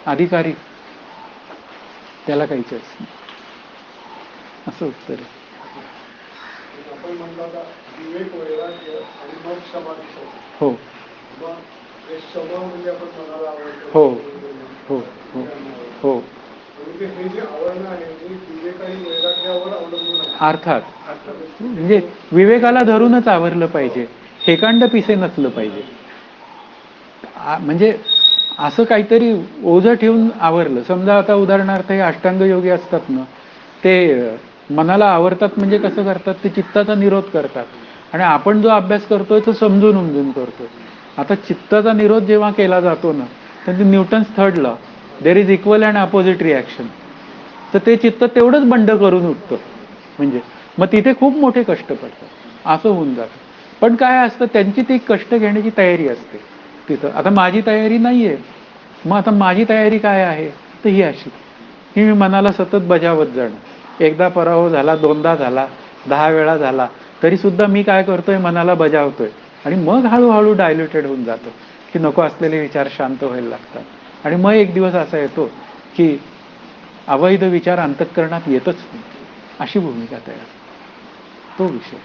अधिकारी त्याला काहीच नाही, असं उत्तर आहे. हो हो हो हो हो, अर्थात. म्हणजे विवेकाला धरूनच आवरलं पाहिजे, हेकांड पिसे नसलं पाहिजे. म्हणजे असं काहीतरी ओझं ठेवून आवरलं. समजा आता उदाहरणार्थ हे अष्टांग योगी असतात ना, ते मनाला आवरतात म्हणजे कसं करतात, ते चित्ताचा निरोध करतात. आणि आपण जो अभ्यास करतोय तो समजून उमजून करतोय. आता चित्ताचा निरोध जेव्हा केला जातो ना, तर ते Newton's third law, there is equal and opposite reaction, तर ते चित्त तेवढंच बंड करून उठतं. म्हणजे मग तिथे खूप मोठे कष्ट पडतात, असं होऊन जातं. पण काय असतं, त्यांची ती कष्ट घेण्याची तयारी असते तिथं. आता माझी तयारी नाहीये, मग आता माझी तयारी काय आहे, तर ही अशी की मी मनाला सतत बजावत जाणं. एकदा पराभव झाला, दोनदा झाला, 10 वेळा झाला, तरी सुद्धा मी काय करतोय, मनाला बजावतोय. आणि मग हळूहळू डायल्युटेड होऊन जातो की नको असलेले विचार शांत व्हायला लागतात. आणि मग एक दिवस असा येतो की अवैध विचार अंतःकरणात येतच नाही, अशी भूमिका तयार, तो विषय.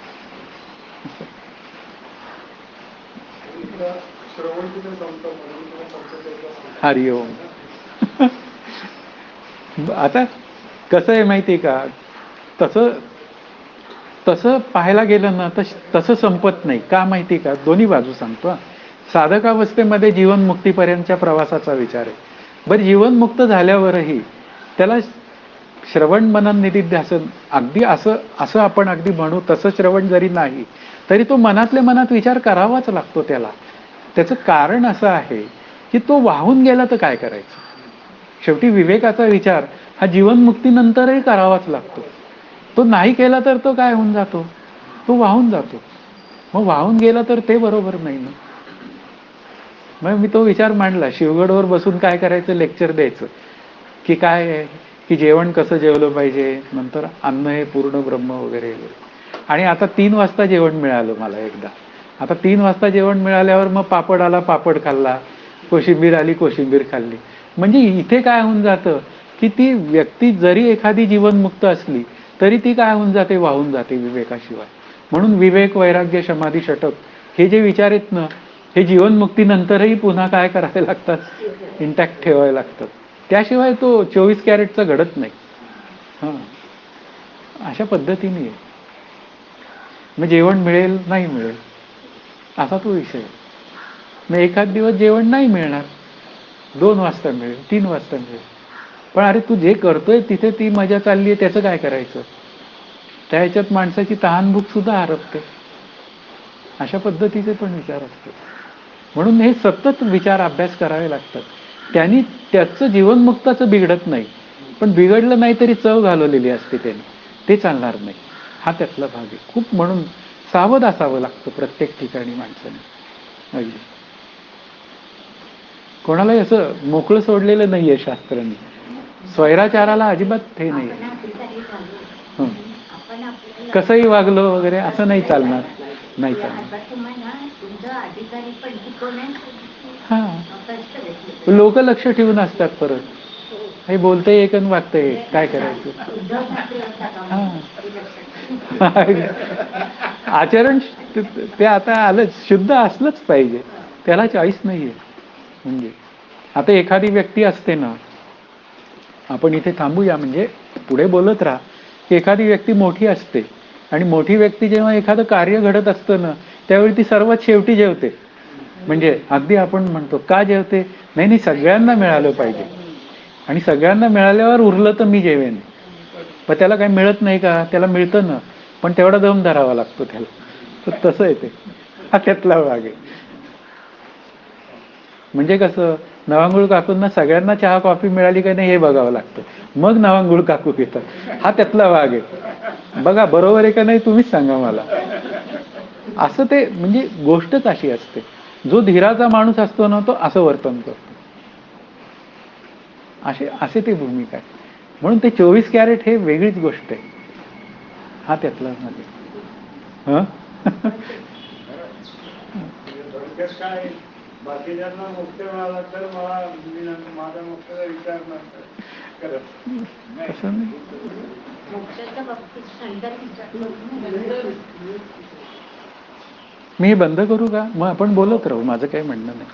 हरिओम. आता कसं आहे माहिती का, तसं तसं पाहायला गेलं ना तर तसं संपत नाही. का माहिती का, दोन्ही बाजू सांगतो. साधकावस्थेमध्ये जीवनमुक्तीपर्यंतच्या प्रवासाचा विचार आहे. बरं, जीवनमुक्त झाल्यावरही त्याला श्रवण मनन निधिध्यासन अगदी असं असं आपण अगदी म्हणू तसं श्रवण जरी नाही तरी तो मनातल्या मनात विचार करावाच लागतो त्याला. त्याचं कारण असं आहे की तो वाहून गेला तर काय करायचं. शेवटी विवेकाचा विचार हा जीवनमुक्तीनंतरही करावाच लागतो. तो नाही केला तर तो काय होऊन जातो, तो वाहून जातो. मग वाहून गेला तर ते बरोबर नाही ना. मग मी तो विचार मांडला, शिवगडवर बसून काय करायचं, लेक्चर द्यायचं की काय आहे की जेवण कसं जेवलं पाहिजे, नंतर अन्न हे पूर्ण ब्रह्म वगैरे वगैरे. आणि आता 3 वाजता जेवण मिळालं मला एकदा. आता 3 वाजता जेवण मिळाल्यावर मग पापड आला, पापड खाल्ला, कोशिंबीर आली, कोशिंबीर खाल्ली. म्हणजे इथे काय होऊन जातं की ती व्यक्ती जरी एखादी जीवनमुक्त असली तरी ती काय होऊन जाते, वाहून जाते विवेकाशिवाय. म्हणून विवेक, वैराग्य, समाधी, षटक हे जे विचार आहेत ना, हे जीवनमुक्तीनंतरही पुन्हा काय करावे लागतात, इंटॅक्ट ठेवावे लागतात. त्याशिवाय तो 24 कॅरेटचा घडत नाही. हां, अशा पद्धतीने आहे. मग जेवण मिळेल नाही मिळेल असा तो विषय. मग एखाद दिवस जेवण नाही मिळणार, 2 वाजता मिळेल, 3 वाजता मिळेल. पण अरे तू जे करतोय तिथे ती मजा चालली आहे, त्याचं काय करायचं. त्या ह्याच्यात माणसाची तहानभूक सुद्धा हरपते. अशा पद्धतीचे पण विचार असतात. म्हणून हे सतत विचार अभ्यास करावे लागतात. त्यांनी त्याचं जीवनमुक्ताचं बिघडत नाही, पण बिघडलं नाही तरी चव घालवलेली असते त्याने, ते चालणार नाही. हा त्यातला भाग आहे खूप. म्हणून सावध असावं लागतं प्रत्येक ठिकाणी माणसाने. अगदी कोणालाही असं मोकळं सोडलेलं नाहीये शास्त्रांनी. स्वैराचाराला अजिबात हे नाही. कसंही वागलो वगैरे असं नाही चालणार, नाही चालणार. हा, लोक लक्ष ठेवून असतात परत. हे बोलतंय एक आणि वागतंय एक, काय करायचं. आचरण ते आता आलंच, शुद्ध असलंच पाहिजे, त्याला चॉईस नाहीये. म्हणजे आता एखादी व्यक्ती असते ना, आपण इथे थांबूया म्हणजे पुढे बोलत राहा, की एखादी व्यक्ती मोठी असते आणि मोठी व्यक्ती जेव्हा एखादं कार्य घडत असतं ना, त्यावेळी ती सर्वात शेवटी जेवते. म्हणजे अगदी आपण म्हणतो का जेवते, नाही नाही सगळ्यांना मिळालं पाहिजे आणि सगळ्यांना मिळाल्यावर उरलं तर मी जेवेन. पण त्याला काही मिळत नाही का, त्याला मिळतं ना, पण तेवढा दम धरावा लागतो त्याला. तर तसं आहे ते, हा त्यातला भाग आहे. म्हणजे कसं, नवांगुळ काकूंना सगळ्यांना चहा कॉफी मिळाली का नाही हे बघावं लागतं, मग नवांगुळ काकू घेतात. हा त्यातला भाग आहे. बघा बरोबर आहे का नाही तुम्हीच सांगा मला. असं ते म्हणजे गोष्टच अशी असते. जो धीराचा माणूस असतो ना, तो असं वर्तन करतो. असे ती भूमिका आहे. म्हणून ते 24 कॅरेट हे वेगळीच गोष्ट आहे. हा त्यातला भाग आहे. हं? काय बाकीच्यांना मुक्त मिळाला तर मला माझा मुक्ताचा विचार करत तसं नाही. मी बंद करू का, मग आपण बोलत राहू, माझं काही म्हणणं नाही.